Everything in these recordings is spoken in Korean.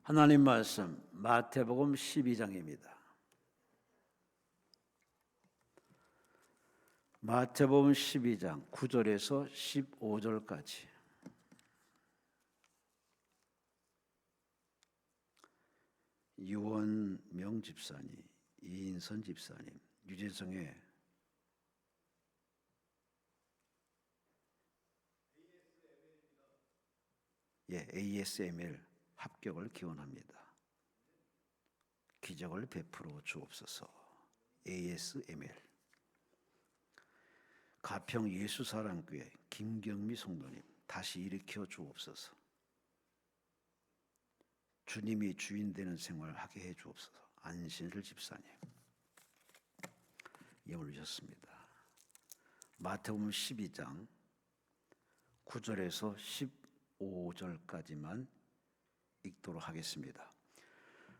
하나님 말씀 마태복음 12장입니다. 마태복음 12장 9절에서 15절까지. 유원명 집사님, 이인선 집사님, 유재성의 ASML 합격을 기원합니다. 기적을 베풀어 주옵소서. ASML. 가평 예수사랑교회 김경미 성도님, 다시 일으켜 주옵소서. 주님이 주인 되는 생활을 하게 해 주옵소서. 안신일 집사님, 예 올리셨습니다. 마태복음 12장 9절에서 15절까지만 읽도록 하겠습니다.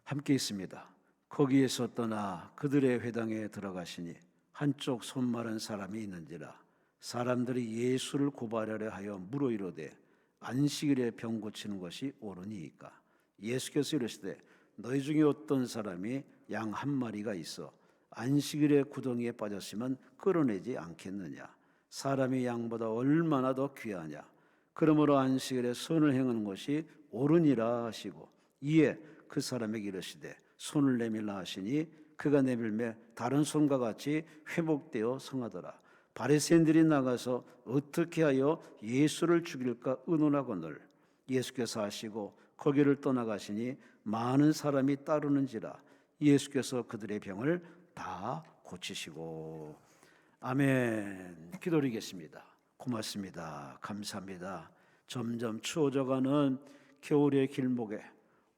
함께 있습니다. 거기에서 떠나 그들의 회당에 들어가시니 한쪽 손 마른 사람이 있는지라 사람들이 예수를 고발하려 하여 물어 이르되 안식일에 병 고치는 것이 옳으니이까? 예수께서 이르시되 너희 중에 어떤 사람이 양 한 마리가 있어 안식일에 구덩이에 빠졌으면 끌어내지 않겠느냐? 사람이 양보다 얼마나 더 귀하냐? 그러므로 안식일에 선을 행하는 것이 옳으니라 하시고 이에 그 사람에게 이르시되 손을 내밀라 하시니 그가 내밀매 다른 손과 같이 회복되어 성하더라. 바리새인들이 나가서 어떻게 하여 예수를 죽일까 의논하거늘 예수께서 하시고 거기를 떠나가시니 많은 사람이 따르는지라 예수께서 그들의 병을 다 고치시고. 아멘. 기도드리겠습니다. 고맙습니다. 감사합니다. 점점 추워져가는 겨울의 길목에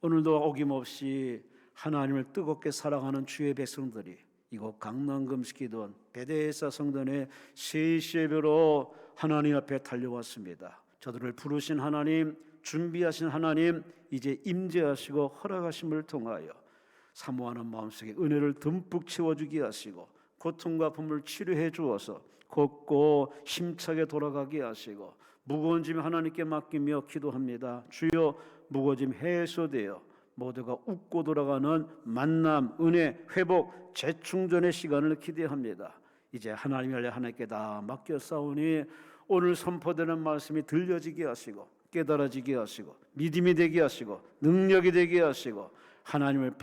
오늘도 어김없이 하나님을 뜨겁게 사랑하는 주의 백성들이 이곳 강남금식기도원 베데스다 성전의 세시예배로 하나님 앞에 달려왔습니다. 저들을 부르신 하나님, 준비하신 하나님, 이제 임재하시고 허락하심을 통하여 사모하는 마음속에 은혜를 듬뿍 채워주게 하시고 고통과 아픔을 치료해 주어서 걷고 힘차게 돌아가게 하시고 무거운 짐 하나님께 맡기며 기도합니다. 주여, 무거운 짐 해소되어 모두가 웃고 돌아가는 만남, 은혜, 회복, 재충전의 시간을 기대합니다. 이제 하나님이 알려 하나님께 다 맡겼사오니 오늘 선포되는 말씀이 들려지게 하시고 깨달아지게 하시고 믿음이 되게 하시고 능력이 되게 하시고 하나님을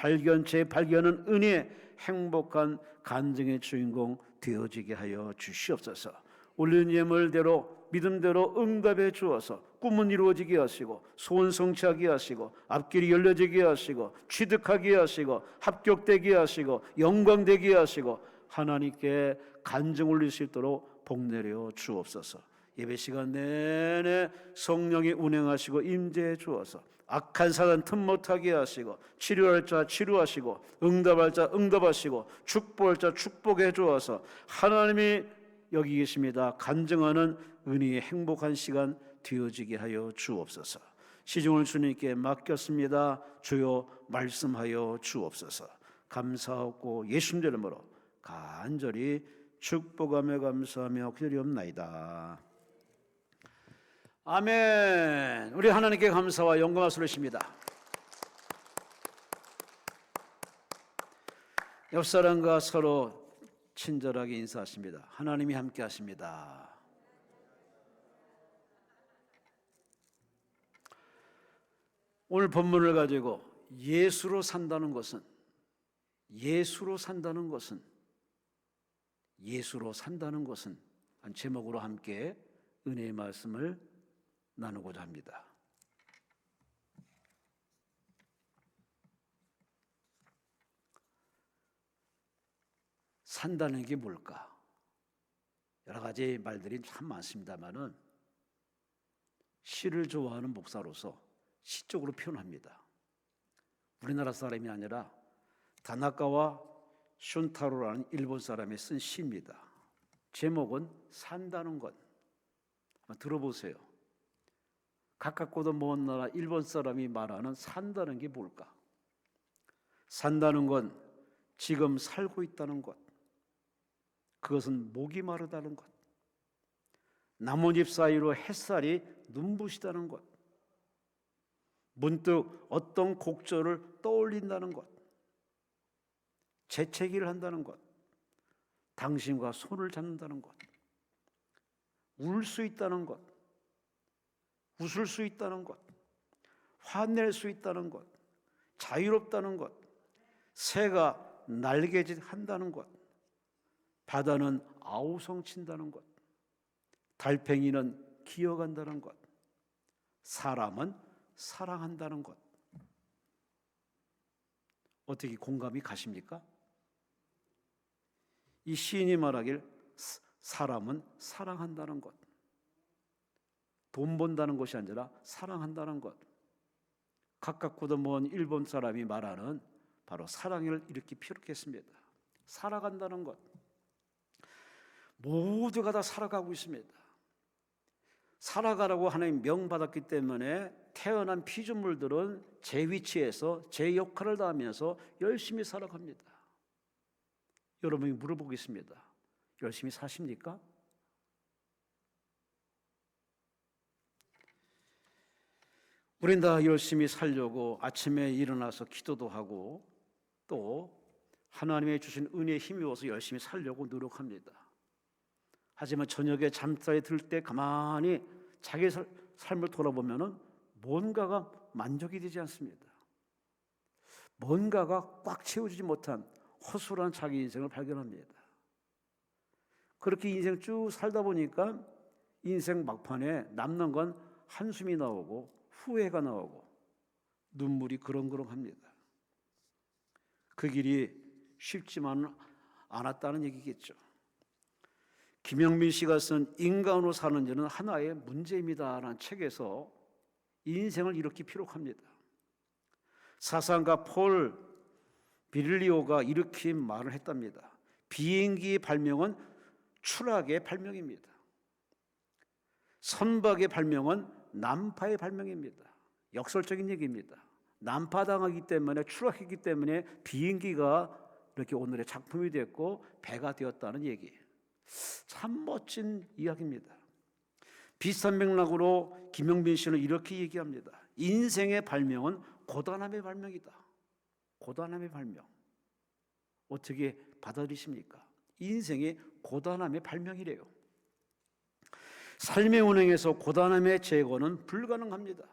재발견하는 은혜, 행복한 간증의 주인공 되어지게 하여 주시옵소서. 올린 예물대로 믿음대로 응답해 주어서 꿈은 이루어지게 하시고 소원 성취하게 하시고 앞길이 열려지게 하시고 취득하게 하시고 합격되게 하시고 영광되게 하시고 하나님께 간증 올릴 수 있도록 복 내려 주옵소서. 예배 시간 내내 성령이 운행하시고 임재해 주어서 악한 사단 틈 못하게 하시고 치료할 자 치료하시고 응답할 자 응답하시고 축복할 자 축복해 주어서 하나님이 여기 계십니다. 간증하는 은혜의 행복한 시간 되어지게 하여 주옵소서. 시중을 주님께 맡겼습니다. 주여 말씀하여 주옵소서. 감사하고 예수님 이름으로 간절히 축복하며 감사하며 기도리옵나이다. 아멘. 우리 하나님께 감사와 영광을 돌리십니다. 옆 사람과 서로 친절하게 인사하십니다. 하나님이 함께 하십니다. 오늘 본문을 가지고 예수로 산다는 것은 한 제목으로 함께 은혜의 말씀을 나누고자 합니다. 산다는 게 뭘까? 여러 가지 말들이 참 많습니다만은 시를 좋아하는 목사로서 시적으로 표현합니다. 우리나라 사람이 아니라 다나카와 슌타로라는 일본 사람이 쓴 시입니다. 제목은 산다는 것. 한번 들어보세요. 가깝고도 먼 나라 일본 사람이 말하는 산다는 게 뭘까? 산다는 건 지금 살고 있다는 것. 그것은 목이 마르다는 것. 나뭇잎 사이로 햇살이 눈부시다는 것. 문득 어떤 곡절을 떠올린다는 것, 재채기를 한다는 것, 당신과 손을 잡는다는 것, 울 수 있다는 것, 웃을 수 있다는 것, 화낼 수 있다는 것, 자유롭다는 것, 새가 날개짓 한다는 것, 바다는 아우성친다는 것, 달팽이는 기어간다는 것, 사람은 사랑한다는 것. 어떻게 공감이 가십니까? 이 시인이 말하길 사람은 사랑한다는 것, 돈 번다는 것이 아니라 사랑한다는 것, 가깝고도 먼 일본 사람이 말하는 바로 사랑을 이렇게 표현했습니다. 살아간다는 것, 모두가 다 살아가고 있습니다. 살아가라고 하나님 명받았기 때문에 태어난 피조물들은 제 위치에서 제 역할을 다하면서 열심히 살아갑니다. 여러분이 물어보겠습니다. 열심히 사십니까? 우린 다 열심히 살려고 아침에 일어나서 기도도 하고 또 하나님의 주신 은혜에 힘입어서 열심히 살려고 노력합니다. 하지만 저녁에 잠자리에 들 때 가만히 자기 삶을 돌아보면 뭔가가 만족이 되지 않습니다. 뭔가가 꽉 채워지지 못한 허술한 자기 인생을 발견합니다. 그렇게 인생 쭉 살다 보니까 인생 막판에 남는 건 한숨이 나오고 후회가 나오고 눈물이 그렁그렁합니다. 그 길이 쉽지만 않았다는 얘기겠죠. 김영민 씨가 쓴 인간으로 사는 일은 하나의 문제입니다라는 책에서 인생을 이렇게 피력합니다. 사상가 폴 비릴리오가 이렇게 말을 했답니다. 비행기의 발명은 추락의 발명입니다. 선박의 발명은 난파의 발명입니다. 역설적인 얘기입니다. 난파당하기 때문에 추락했기 때문에 비행기가 이렇게 오늘의 작품이 됐고 배가 되었다는 얘기. 참 멋진 이야기입니다. 비슷한 맥락으로 김영빈 씨는 이렇게 얘기합니다. 인생의 발명은 고단함의 발명이다. 고단함의 발명. 어떻게 받아들이십니까? 인생의 고단함의 발명이래요. 삶의 운행에서 고단함의 제거는 불가능합니다.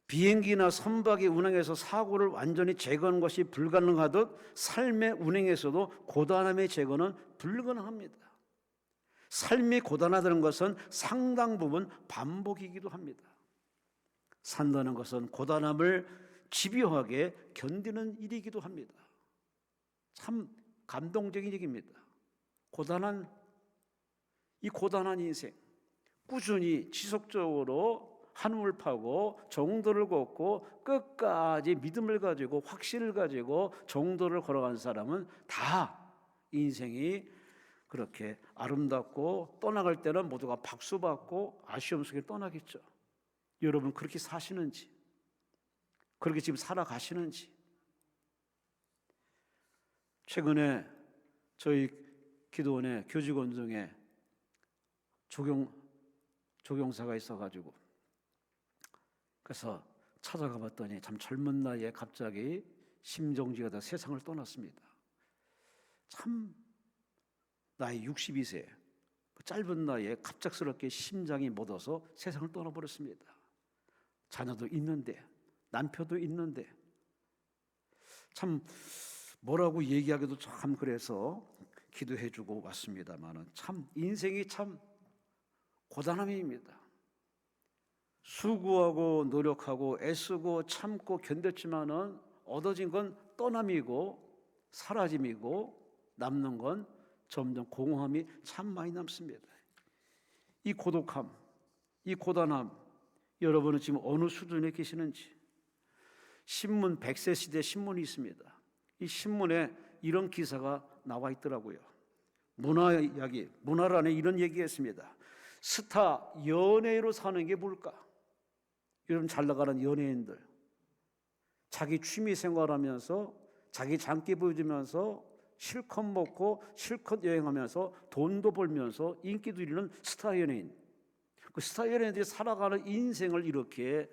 비행기나 선박의 운행에서 사고를 완전히 제거하는 것이 불가능하듯 삶의 운행에서도 고단함의 제거는 불가능합니다. 삶이 고단하다는 것은 상당 부분 반복이기도 합니다. 산다는 것은 고단함을 집요하게 견디는 일이기도 합니다. 참 감동적인 얘기입니다. 이 고단한 인생, 꾸준히 지속적으로 한움을 파고 정도를 걷고 끝까지 믿음을 가지고 확신을 가지고 정도를 걸어간 사람은 다 인생이 그렇게 아름답고 떠나갈 때는 모두가 박수받고 아쉬움 속에 떠나겠죠. 여러분 그렇게 사시는지, 그렇게 지금 살아가시는지. 최근에 저희 기도원에 교직원 중에 조경사가 있어가지고 그래서 찾아가 봤더니 참 젊은 나이에 갑자기 심정지가 다 세상을 떠났습니다. 참 나이 62세 짧은 나이에 갑작스럽게 심장이 멎어서 세상을 떠나버렸습니다. 자녀도 있는데 남편도 있는데 참 뭐라고 얘기하기도 참 그래서 기도해주고 왔습니다만은 참 인생이 참 고단함입니다. 수고하고 노력하고 애쓰고 참고 견뎠지만은 얻어진 건 떠남이고 사라짐이고 남는 건 점점 공허함이 참 많이 남습니다. 이 고독함, 이 고단함, 여러분은 지금 어느 수준에 계시는지. 신문 100세 시대 신문이 있습니다. 이 신문에 이런 기사가 나와 있더라고요. 문화란에 이런 얘기했습니다. 스타 연예인으로 사는 게 뭘까? 여러분 잘 나가는 연예인들 자기 취미 생활하면서 자기 장기 보여주면서 실컷 먹고 실컷 여행하면서 돈도 벌면서 인기도 이루는 스타 연예인. 그 스타 연예인들이 살아가는 인생을 이렇게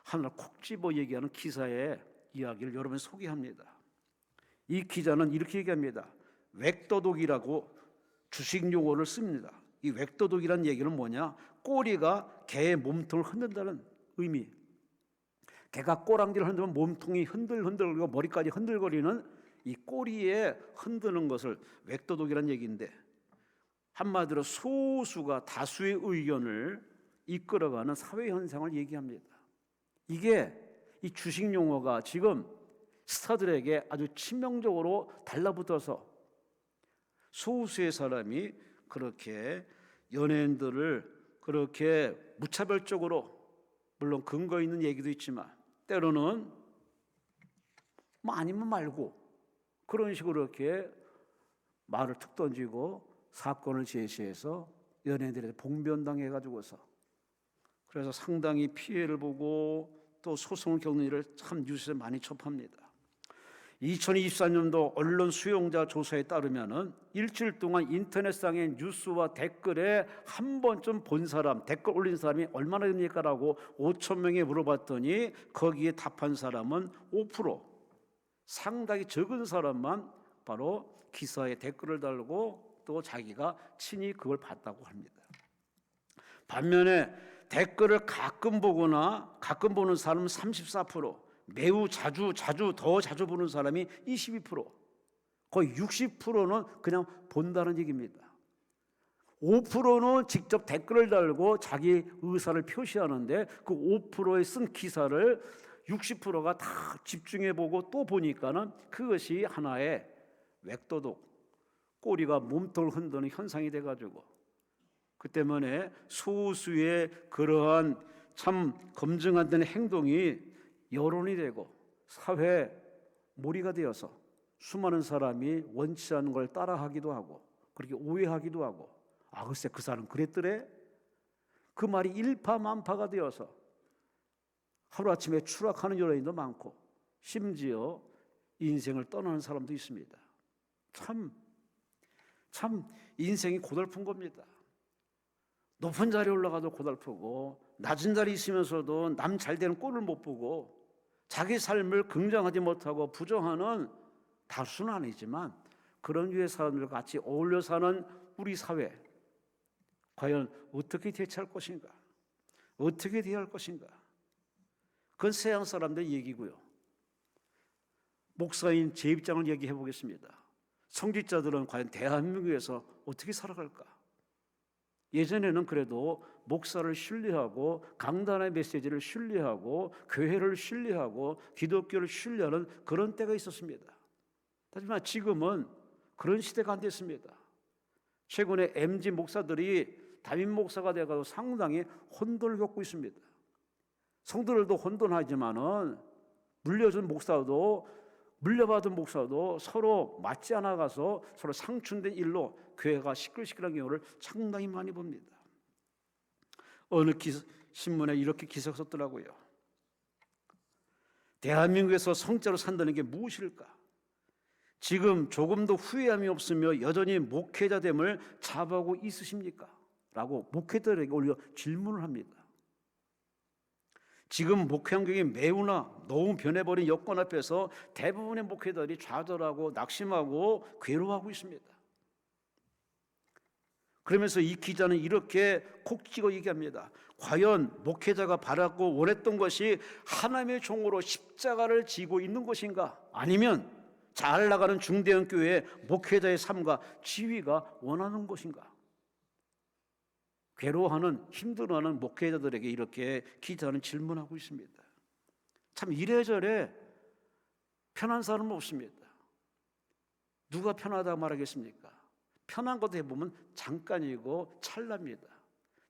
하나 콕 집어 얘기하는 기사의 이야기를 여러분 소개합니다. 이 기자는 이렇게 얘기합니다. 웩도독이라고 주식 용어를 씁니다. 이 웩도독이라는 얘기는 뭐냐? 꼬리가 개의 몸통을 흔든다는 의미. 개가 꼬랑지를 흔들면 몸통이 흔들흔들거리고 머리까지 흔들거리는 이 꼬리에 흔드는 것을 웩도독이라는 얘기인데, 한마디로 소수가 다수의 의견을 이끌어가는 사회 현상을 얘기합니다. 이게 이 주식 용어가 지금 스타들에게 아주 치명적으로 달라붙어서 소수의 사람이 그렇게 연예인들을 그렇게 무차별적으로, 물론 근거 있는 얘기도 있지만 때로는 뭐 아니면 말고 그런 식으로 이렇게 말을 툭 던지고 사건을 제시해서 연예인들에게 봉변당해가지고서, 그래서 상당히 피해를 보고 또 소송을 겪는 일을 참 뉴스에 많이 접합니다. 2024년도 언론 수용자 조사에 따르면은 일주일 동안 인터넷상의 뉴스와 댓글에 한 번쯤 본 사람, 댓글 올린 사람이 얼마나 됩니까라고 5천 명에 물어봤더니 거기에 답한 사람은 5%, 상당히 적은 사람만 바로 기사에 댓글을 달고 또 자기가 친히 그걸 봤다고 합니다. 반면에 댓글을 가끔 보거나 가끔 보는 사람은 34%, 매우 자주 더 자주 보는 사람이 22%, 거의 60%는 그냥 본다는 얘기입니다. 5%는 직접 댓글을 달고 자기 의사를 표시하는데 그 5%에 쓴 기사를 60%가 다 집중해보고 또 보니까는 그것이 하나의 웩도독, 꼬리가 몸통을 흔드는 현상이 돼가지고, 그 때문에 소수의 그러한 참 검증 안 되는 행동이 여론이 되고 사회 몰이가 되어서 수많은 사람이 원치 않는 걸 따라하기도 하고 그렇게 오해하기도 하고, 아 글쎄 그 사람 그랬더래, 그 말이 일파만파가 되어서 하루아침에 추락하는 연예인도 많고 심지어 인생을 떠나는 사람도 있습니다. 참 인생이 고달픈 겁니다. 높은 자리에 올라가도 고달프고 낮은 자리에 있으면서도 남 잘 되는 꼴을 못 보고 자기 삶을 긍정하지 못하고 부정하는 다수는 아니지만 그런 류의 사람들과 같이 어울려 사는 우리 사회, 과연 어떻게 대처할 것인가, 어떻게 대할 것인가, 그건 서양 사람들 얘기고요. 목사인 제 입장을 얘기해 보겠습니다. 성직자들은 과연 대한민국에서 어떻게 살아갈까? 예전에는 그래도 목사를 신뢰하고 강단의 메시지를 신뢰하고 교회를 신뢰하고 기독교를 신뢰하는 그런 때가 있었습니다. 하지만 지금은 그런 시대가 안 됐습니다. 최근에 MG 목사들이 담임 목사가 되어서 상당히 혼돈을 겪고 있습니다. 성도들도 혼돈하지만은 물려받은 목사도 서로 맞지 않아가서 서로 상충된 일로 교회가 시끌시끌한 경우를 상당히 많이 봅니다. 어느 신문에 이렇게 기사가 썼더라고요. 대한민국에서 성자로 산다는 게 무엇일까? 지금 조금도 후회함이 없으며 여전히 목회자됨을 자부하고 있으십니까? 라고 목회자들에게 올려 질문을 합니다. 지금 목회 환경이 매우나 너무 변해버린 여건 앞에서 대부분의 목회자들이 좌절하고 낙심하고 괴로워하고 있습니다. 그러면서 이 기자는 이렇게 콕 찍어 얘기합니다. 과연 목회자가 바라고 원했던 것이 하나님의 종으로 십자가를 지고 있는 것인가? 아니면 잘 나가는 중대형 교회의 목회자의 삶과 지위가 원하는 것인가? 괴로워하는, 힘들어하는 목회자들에게 이렇게 기자는 질문하고 있습니다. 참 이래저래 편한 사람은 없습니다. 누가 편하다고 말하겠습니까? 편한 것도 해보면 잠깐이고 찰나입니다.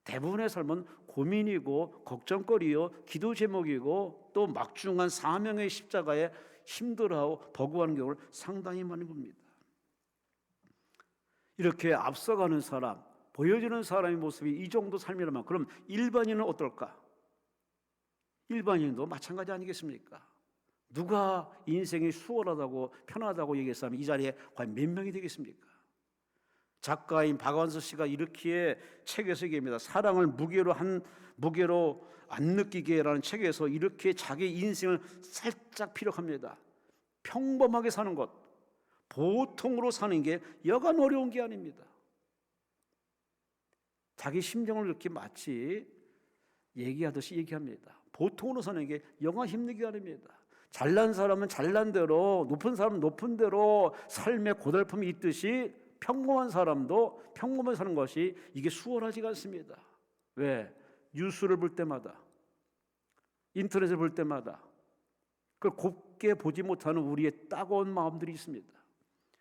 대부분의 삶은 고민이고 걱정거리요, 기도 제목이고 또 막중한 사명의 십자가에 힘들어하고 버거워하는 경우를 상당히 많이 봅니다. 이렇게 앞서가는 사람, 보여지는 사람의 모습이 이 정도 삶이라면 그럼 일반인은 어떨까? 일반인도 마찬가지 아니겠습니까? 누가 인생이 수월하다고 편하다고 얘기했으면 이 자리에 과연 몇 명이 되겠습니까? 작가인 박완서 씨가 이렇게 책에서 얘기합니다. 사랑을 무게로 안 느끼게라는 책에서 이렇게 자기 인생을 살짝 피력합니다. 평범하게 사는 것, 보통으로 사는 게 여간 어려운 게 아닙니다. 자기 심정을 이렇게 마치 얘기하듯이 얘기합니다. 보통으로 사는 게 여간 힘든 게 아닙니다. 잘난 사람은 잘난 대로, 높은 사람은 높은 대로 삶의 고달픔이 있듯이 평범한 사람도 평범하게 사는 것이 이게 수월하지가 않습니다. 왜? 뉴스를 볼 때마다, 인터넷을 볼 때마다 그걸 곱게 보지 못하는 우리의 따가운 마음들이 있습니다.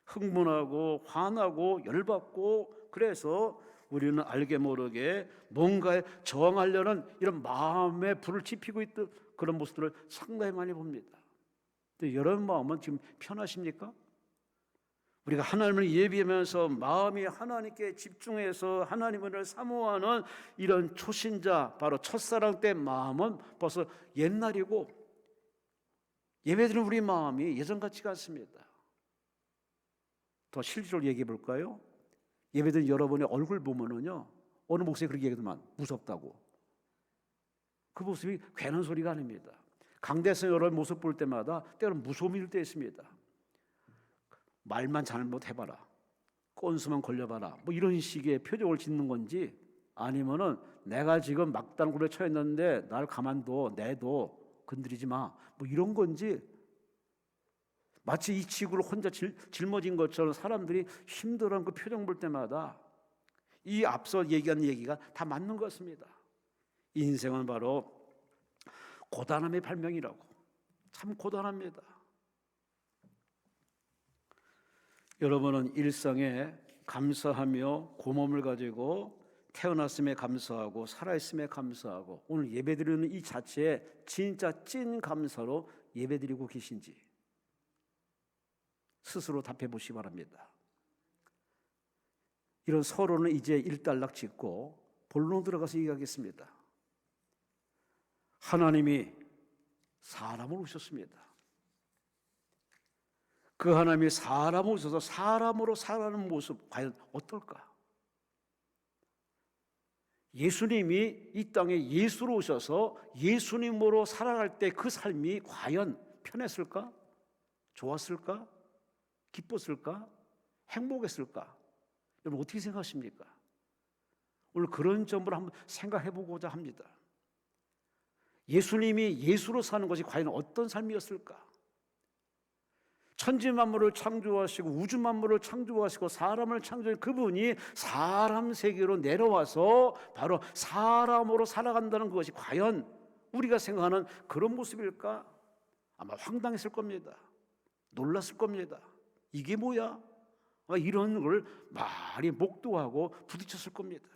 흥분하고 화나고 열받고, 그래서 우리는 알게 모르게 뭔가에 저항하려는 이런 마음에 불을 지피고 있던 그런 모습들을 상당히 많이 봅니다. 근데 여러분 마음은 지금 편하십니까? 우리가 하나님을 예비하면서 마음이 하나님께 집중해서 하나님을 사모하는 이런 초신자, 바로 첫사랑 때 마음은 벌써 옛날이고, 예배드리는 우리 마음이 예전 같지가 않습니다. 더 실제로 얘기해 볼까요? 예배드린 여러분의 얼굴 보면은요, 어느 목사님 그렇게 얘기하더만 무섭다고. 그 모습이 괜한 소리가 아닙니다. 강대성 여러분 모습 볼 때마다 때로는 무서움이 들 때 있습니다. 말만 잘못해봐라, 꼰수만 걸려봐라, 뭐 이런 식의 표적을 짓는 건지, 아니면은 내가 지금 막단굴에 처했는데 날 가만둬, 내도 건드리지 마, 뭐 이런 건지, 마치 이 지구를 혼자 짊어진 것처럼 사람들이 힘들어하는 그 표정 볼 때마다 이 앞서 얘기한 얘기가 다 맞는 것 같습니다. 인생은 바로 고단함의 발명이라고. 참 고단합니다. 여러분은 일상에 감사하며 고마움을 가지고 태어났음에 감사하고 살아있음에 감사하고 오늘 예배드리는 이 자체에 진짜 찐 감사로 예배드리고 계신지 스스로 답해 보시기 바랍니다. 이런 서로는 이제 일단락 짓고 본론 들어가서 얘기하겠습니다. 하나님이 사람을 오셨습니다. 그 하나님이 사람을 오셔서 사람으로 살아가는 모습 과연 어떨까? 예수님이 이 땅에 예수로 오셔서 예수님으로 살아갈 때 그 삶이 과연 편했을까? 좋았을까? 기뻤을까? 행복했을까? 여러분 어떻게 생각하십니까? 오늘 그런 점을 한번 생각해 보고자 합니다. 예수님이 예수로 사는 것이 과연 어떤 삶이었을까? 천지 만물을 창조하시고 우주 만물을 창조하시고 사람을 창조한 그분이 사람 세계로 내려와서 바로 사람으로 살아간다는 것이 과연 우리가 생각하는 그런 모습일까? 아마 황당했을 겁니다. 놀랐을 겁니다. 이게 뭐야? 이런 걸 많이 목도하고 부딪혔을 겁니다.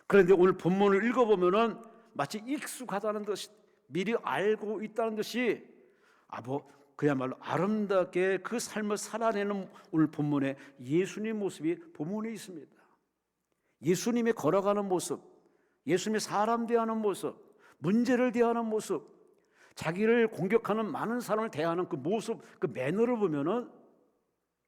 그런데 오늘 본문을 읽어보면은 마치 익숙하다는 듯이, 미리 알고 있다는 듯이 그야말로 아름답게 그 삶을 살아내는 오늘 본문에 예수님 모습이 본문에 있습니다. 예수님이 걸어가는 모습, 예수님이 사람 대하는 모습, 문제를 대하는 모습, 자기를 공격하는 많은 사람을 대하는 그 모습, 그 매너를 보면은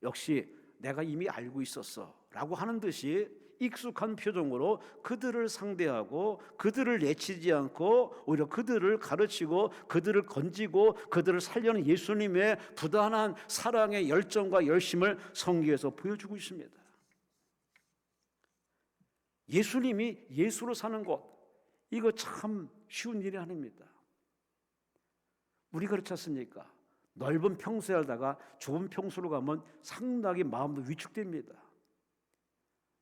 역시 내가 이미 알고 있었어 라고 하는 듯이 익숙한 표정으로 그들을 상대하고 그들을 내치지 않고 오히려 그들을 가르치고 그들을 건지고 그들을 살려는 예수님의 부단한 사랑의 열정과 열심을 성경에서 보여주고 있습니다. 예수님이 예수로 사는 것, 이거 참 쉬운 일이 아닙니다. 우리 그렇지 않습니까? 넓은 평소에 살다가 좁은 평소로 가면 상당히 마음도 위축됩니다.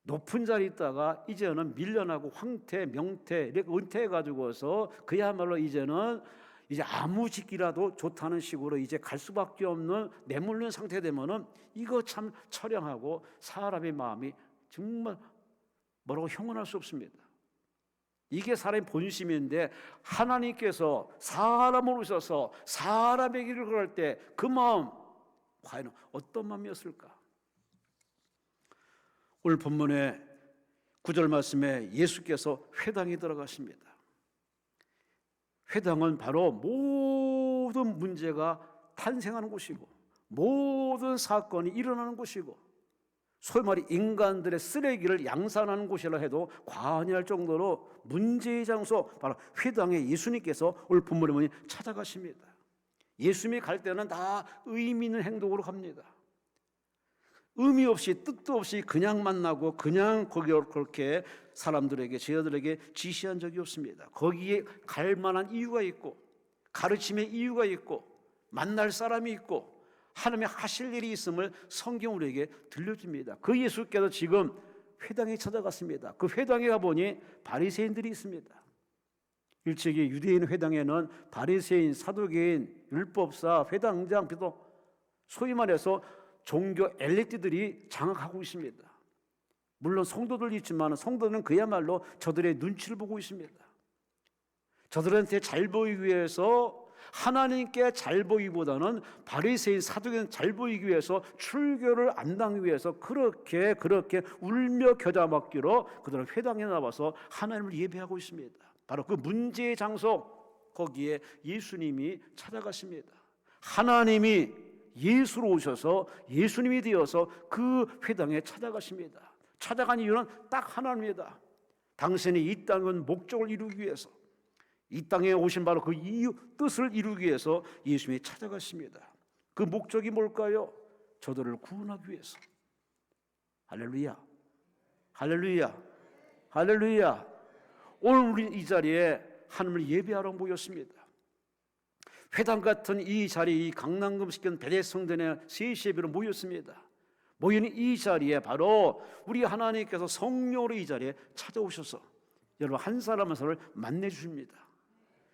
높은 자리에 있다가 이제는 밀려나고 황태, 명태 이렇게 은퇴해가지고서 그야말로 이제는 이제 아무 짓기라도 좋다는 식으로 이제 갈 수밖에 없는 내몰린 상태 되면은 이거 참 처량하고 사람의 마음이 정말 뭐라고 형언할 수 없습니다. 이게 사람의 본심인데 하나님께서 사람으로 오셔서 사람의 길을 걸을 때 그 마음 과연 어떤 마음이었을까? 오늘 본문의 9절 말씀에 예수께서 회당에 들어가십니다. 회당은 바로 모든 문제가 탄생하는 곳이고 모든 사건이 일어나는 곳이고 소위 말해 인간들의 쓰레기를 양산하는 곳이라 해도 과언이 할 정도로 문제의 장소, 바로 회당에 예수님께서 오늘 본문에 보니 찾아가십니다. 예수님이 갈 때는 다 의미 있는 행동으로 갑니다. 의미 없이 뜻도 없이 그냥 만나고 그냥 거기에 그렇게 사람들에게, 제자들에게 지시한 적이 없습니다. 거기에 갈 만한 이유가 있고, 가르침의 이유가 있고, 만날 사람이 있고, 하나님의 하실 일이 있음을 성경 우리에게 들려줍니다. 그 예수께서 지금 회당에 찾아갔습니다. 그 회당에 가보니 바리새인들이 있습니다. 일찍이 유대인 회당에는 바리새인, 사두개인, 율법사, 회당장, 소위 말해서 종교 엘리트들이 장악하고 있습니다. 물론 성도들도 있지만 성도들은 그야말로 저들의 눈치를 보고 있습니다. 저들한테 잘 보이기 위해서, 하나님께 잘 보이기보다는 바리새인, 사두개인 잘 보이기 위해서, 출교를 안 당하기 위해서 그렇게 울며 겨자 먹기로 그들은 회당에 나와서 하나님을 예배하고 있습니다. 바로 그 문제의 장소, 거기에 예수님이 찾아가십니다. 하나님이 예수로 오셔서 예수님이 되어서 그 회당에 찾아가십니다. 찾아간 이유는 딱 하나입니다. 당신이 이 땅에 온 목적을 이루기 위해서, 이 땅에 오신 바로 그 이유, 뜻을 이루기 위해서 예수님이 찾아가십니다. 그 목적이 뭘까요? 저들을 구원하기 위해서. 할렐루야, 할렐루야, 할렐루야. 오늘 우리 이 자리에 하나님을 예배하러 모였습니다. 회당 같은 이 자리, 이 강남금식견 베데성전에 3시 예배로 모였습니다. 모이는 이 자리에 바로 우리 하나님께서 성령으로 이 자리에 찾아오셔서 여러분 한 사람 한 사람을 만나주십니다.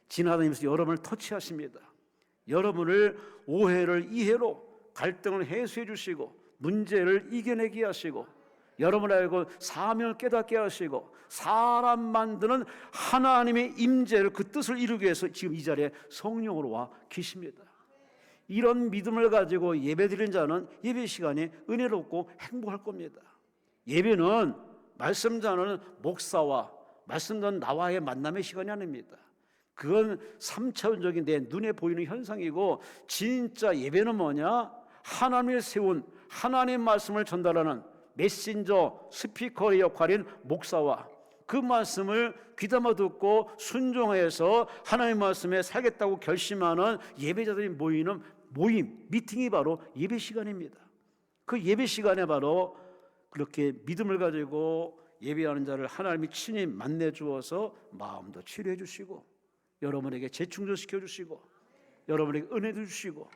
지나다니면서 여러분을 터치하십니다. 여러분을 오해를 이해로, 갈등을 해소해 주시고, 문제를 이겨내게 하시고, 여러분 알고 사명을 깨닫게 하시고, 사람 만드는 하나님의 임재를, 그 뜻을 이루기 위해서 지금 이 자리에 성령으로 와 계십니다. 이런 믿음을 가지고 예배드리는 자는 예배 시간이 은혜롭고 행복할 겁니다. 예배는 말씀 전하는 목사와 말씀 전하는 나와의 만남의 시간이 아닙니다. 그건 3차원적인 내 눈에 보이는 현상이고, 진짜 예배는 뭐냐? 하나님이 세운 하나님의 말씀을 전달하는 메신저, 스피커의 역할인 목사와 그 말씀을 귀담아 듣고 순종해서 하나님의 말씀에 살겠다고 결심하는 예배자들이 모이는 모임, 미팅이 바로 예배 시간입니다. 그 예배 시간에 바로 그렇게 믿음을 가지고 예배하는 자를 하나님이 친히 만나 주어서 마음도 치료해 주시고, 여러분에게 재충전시켜 주시고, 여러분에게 은혜도 주시고,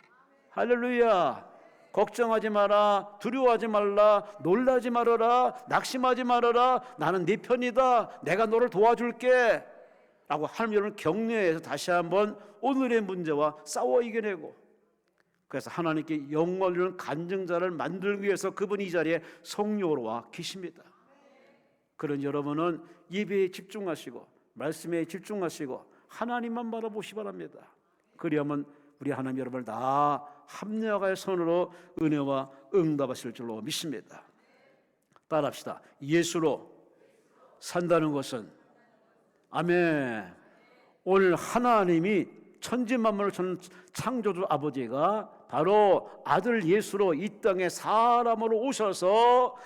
할렐루야. 걱정하지 마라, 두려워하지 말라, 놀라지 말아라, 낙심하지 말아라, 나는 네 편이다, 내가 너를 도와줄게 라고 하나님 여러분을 격려해서 다시 한번 오늘의 문제와 싸워 이겨내고, 그래서 하나님께 영광을 이루는 간증자를 만들기 위해서 그분이 이 자리에 성령으로 와 계십니다. 그런 여러분은 예배에 집중하시고 말씀에 집중하시고 하나님만 바라보시 바랍니다. 그리하면 우리 하나님 여러분을 다 합력할 손으로 은혜와 응답하실 줄로 믿습니다. 따라합시다. 예수로 산다는 것은, 아멘. 오늘 하나님이 천지만물을 창조주 아버지가 바로 아들 예수로 이 땅에 사람으로 오셔서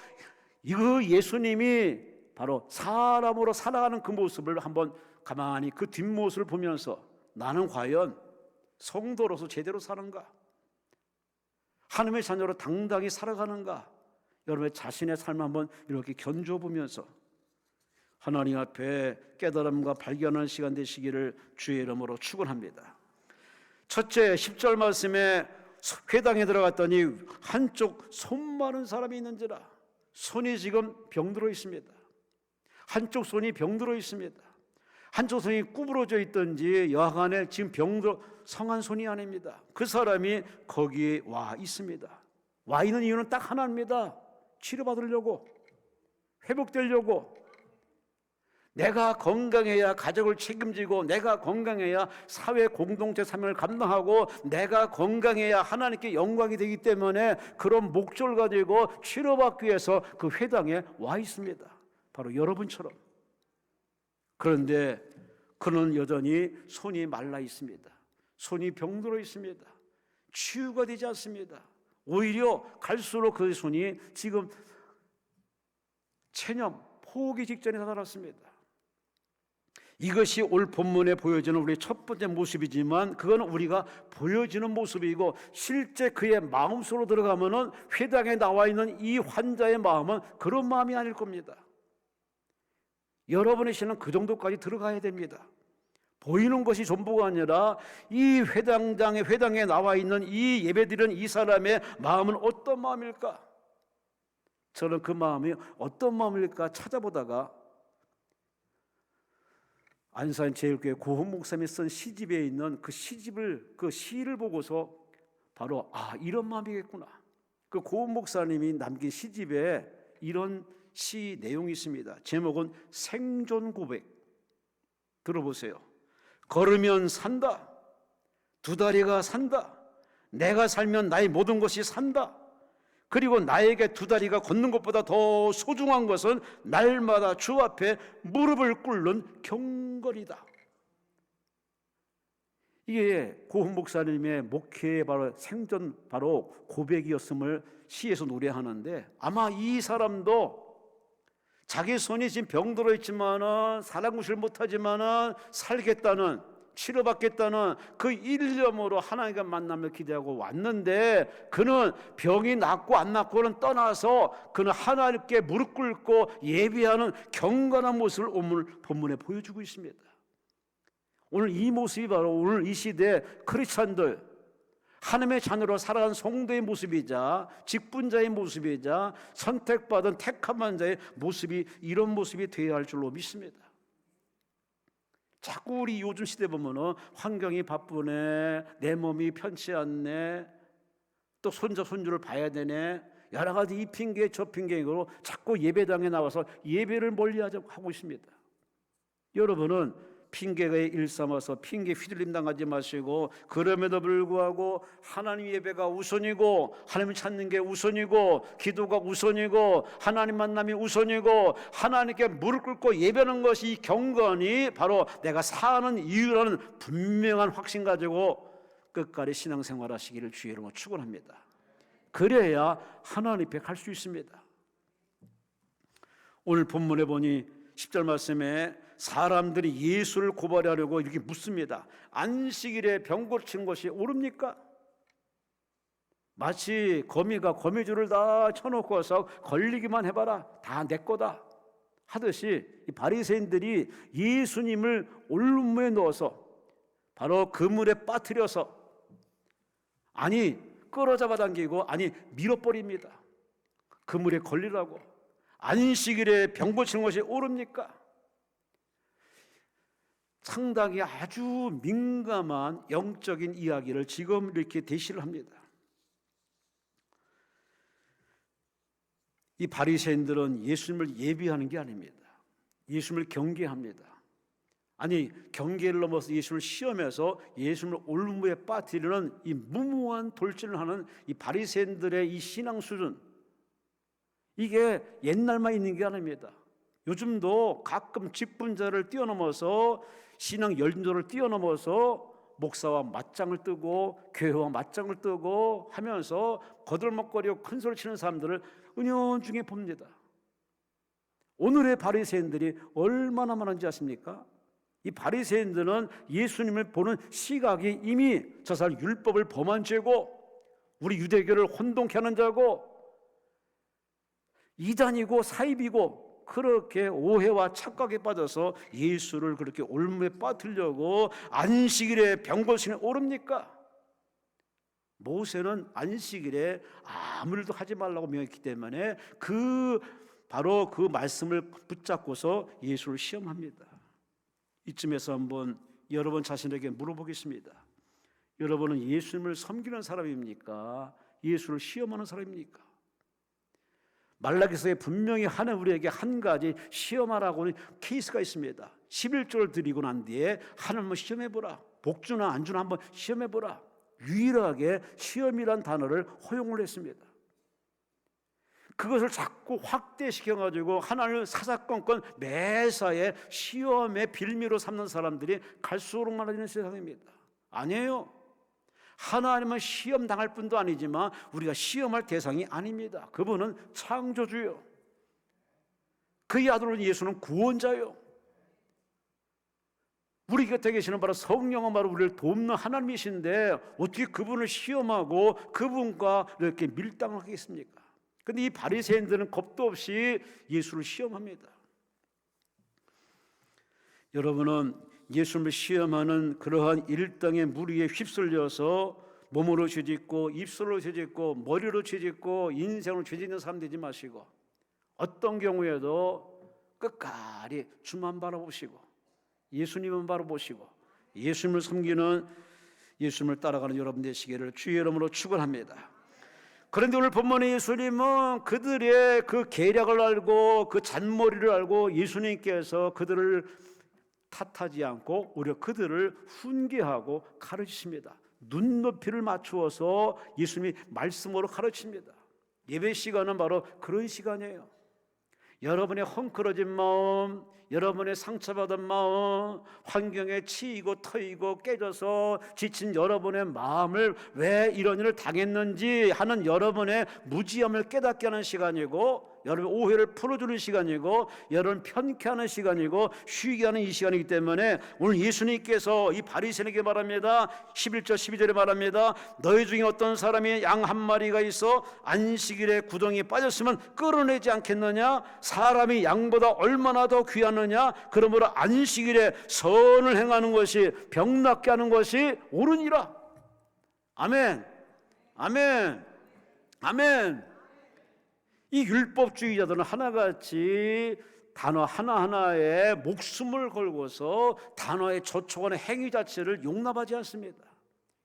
그 예수님이 바로 사람으로 살아가는 그 모습을 한번 가만히 그 뒷모습을 보면서 나는 과연 성도로서 제대로 사는가? 하나님의 자녀로 당당히 살아가는가? 여러분의 자신의 삶을 한번 이렇게 견줘보면서 하나님 앞에 깨달음과 발견하는 시간 되시기를 주의 이름으로 축원합니다. 첫째 10절 말씀에 회당에 들어갔더니 한쪽 손 마른 사람이 있는지라. 손이 지금 병들어 있습니다. 한쪽 손이 병들어 있습니다. 한쪽 손이 구부러져 있든지 여하간에 지금 병들어 성한 손이 아닙니다. 그 사람이 거기에 와 있습니다. 와 있는 이유는 딱 하나입니다. 치료받으려고, 회복되려고. 내가 건강해야 가족을 책임지고, 내가 건강해야 사회 공동체 사명을 감당하고, 내가 건강해야 하나님께 영광이 되기 때문에 그런 목적을 가지고 치료받기 위해서 그 회당에 와 있습니다. 바로 여러분처럼. 그런데 그는 여전히 손이 말라 있습니다. 손이 병들어 있습니다. 치유가 되지 않습니다. 오히려 갈수록 그 손이 지금 체념, 포기 직전에 다다랐습니다. 이것이 오늘 본문에 보여지는 우리의 첫 번째 모습이지만 그건 우리가 보여지는 모습이고 실제 그의 마음속으로 들어가면은 회당에 나와 있는 이 환자의 마음은 그런 마음이 아닐 겁니다. 여러분의 신은 그 정도까지 들어가야 됩니다. 보이는 것이 전부가 아니라 이 회당에 나와 있는 이 예배드리는 이 사람의 마음은 어떤 마음일까? 저는 그 마음이 어떤 마음일까 찾아보다가 안산제일교회 고흥 목사님이 쓴 시집에 있는 그 시를 보고서 바로 이런 마음이겠구나. 그 고흥 목사님이 남긴 시집에 이런 시 내용이 있습니다. 제목은 생존 고백. 들어보세요. 걸으면 산다. 두 다리가 산다. 내가 살면 나의 모든 것이 산다. 그리고 나에게 두 다리가 걷는 것보다 더 소중한 것은 날마다 주 앞에 무릎을 꿇는 경건이다. 이게 고흥 목사님의 목회의 바로 생전 바로 고백이었음을 시에서 노래하는데 아마 이 사람도 자기 손이 지금 병들어 있지만은 사랑구실 못하지만은 살겠다는 치료받겠다는 그 일념으로 하나님과 만남을 기대하고 왔는데 그는 병이 낫고 안 낫고는 떠나서 그는 하나님께 무릎 꿇고 예배하는 경건한 모습을 오늘 본문에 보여주고 있습니다. 오늘 이 모습이 바로 오늘 이 시대 크리스찬들 하나님의 자녀로 살아간 성도의 모습이자 직분자의 모습이자 선택받은 택함한 자의 모습이 이런 모습이 되어야 할 줄로 믿습니다. 자꾸 우리 요즘 시대 보면은 환경이 바쁘네, 내 몸이 편치 않네, 또 손자 손주를 봐야 되네, 여러 가지 이 핑계 저 핑계로 자꾸 예배당에 나와서 예배를 멀리하고 있습니다. 여러분은 핑계에 일삼아서 핑계 휘둘림 당하지 마시고 그럼에도 불구하고 하나님 예배가 우선이고 하나님 찾는 게 우선이고 기도가 우선이고 하나님 만남이 우선이고 하나님께 무릎 꿇고 예배하는 것이 경건이 바로 내가 사는 이유라는 분명한 확신 가지고 끝까지 신앙생활 하시기를 주의 이름으로 축원합니다. 그래야 하나님 앞에 갈 수 있습니다. 오늘 본문에 보니 10절 말씀에 사람들이 예수를 고발하려고 이렇게 묻습니다. 안식일에 병 고친 것이 옳습니까? 마치 거미가 거미줄을 다 쳐놓고서 걸리기만 해봐라, 다 내 거다 하듯이 이 바리새인들이 예수님을 올무에 넣어서 바로 그물에 빠뜨려서 끌어잡아 당기고 밀어버립니다. 그물에 걸리라고. 안식일에 병 고치는 것이 옳습니까? 상당히 아주 민감한 영적인 이야기를 지금 이렇게 대시를 합니다. 이 바리새인들은 예수님을 예비하는 게 아닙니다. 예수님을 경계합니다. 경계를 넘어서 예수를 시험해서 예수님을 올무에 빠뜨리는 이 무모한 돌진을 하는 이 바리새인들의 이 신앙 수준, 이게 옛날만 있는 게 아닙니다. 요즘도 가끔 직분자를 뛰어넘어서 신앙 열정을 뛰어넘어서 목사와 맞짱을 뜨고 교회와 맞짱을 뜨고 하면서 거들먹거리고 큰소리 치는 사람들을 은연중에 봅니다. 오늘의 바리새인들이 얼마나 많은지 아십니까? 이 바리새인들은 예수님을 보는 시각이 이미 저 사람 율법을 범한 죄고 우리 유대교를 혼동케 하는 자고 이단이고 사입이고 그렇게 오해와 착각에 빠져서 예수를 그렇게 올무에 빠뜨리려고 안식일에 병 고치는 옳습니까? 모세는 안식일에 아무 일도 하지 말라고 명했기 때문에 바로 그 말씀을 붙잡고서 예수를 시험합니다. 이쯤에서 한번 여러분 자신에게 물어보겠습니다. 여러분은 예수님을 섬기는 사람입니까? 예수를 시험하는 사람입니까? 말라기서에 분명히 하나님 우리에게 한 가지 시험하라고는 케이스가 있습니다. 11조를 드리고 난 뒤에 하나님을 시험해보라. 복주나 안주나 한번 시험해보라. 유일하게 시험이란 단어를 허용을 했습니다. 그것을 자꾸 확대시켜가지고 하나님을 사사건건 매사에 시험의 빌미로 삼는 사람들이 갈수록 많아지는 세상입니다. 아니에요. 하나님은 시험 당할 뿐도 아니지만 우리가 시험할 대상이 아닙니다. 그분은 창조주요. 그의 아들로 예수는 구원자요. 우리 곁에 계시는 바로 성령은 바로 우리를 돕는 하나님이신데 어떻게 그분을 시험하고 그분과 이렇게 밀당하겠습니까? 그런데 이 바리새인들은 겁도 없이 예수를 시험합니다. 여러분은 예수를 시험하는 그러한 일당의 무리에 휩쓸려서 몸으로 죄짓고 입술로 죄짓고 머리로 죄짓고 인생으로 죄짓는 사람 되지 마시고 어떤 경우에도 끝까지 주만 바라보시고 예수님은 바라보시고 예수님을 섬기는, 예수님을 따라가는 여러분 되시기를 주의 이름으로 축원합니다. 그런데 오늘 본문의 예수님은 그들의 그 계략을 알고 그 잔머리를 알고 예수님께서 그들을 탓하지 않고 오히려 그들을 훈계하고 가르치십니다. 눈높이를 맞추어서 예수님이 말씀으로 가르칩니다. 예배 시간은 바로 그런 시간이에요. 여러분의 헝클어진 마음, 여러분의 상처받은 마음, 환경에 치이고 터이고 깨져서 지친 여러분의 마음을 왜 이런 일을 당했는지 하는 여러분의 무지함을 깨닫게 하는 시간이고, 여러분 오해를 풀어주는 시간이고, 여러분 편케하는 시간이고, 쉬게 하는 이 시간이기 때문에 오늘 예수님께서 이 바리새인에게 말합니다. 11절 12절에 말합니다. 너희 중에 어떤 사람이 양 한 마리가 있어 안식일에 구덩이에 빠졌으면 끌어내지 않겠느냐? 사람이 양보다 얼마나 더 귀하느냐? 그러므로 안식일에 선을 행하는 것이 병 낫게 하는 것이 옳으니라. 아멘, 아멘, 아멘. 이 율법주의자들은 하나같이 단어 하나하나에 목숨을 걸고서 단어에 저촉하는 행위 자체를 용납하지 않습니다.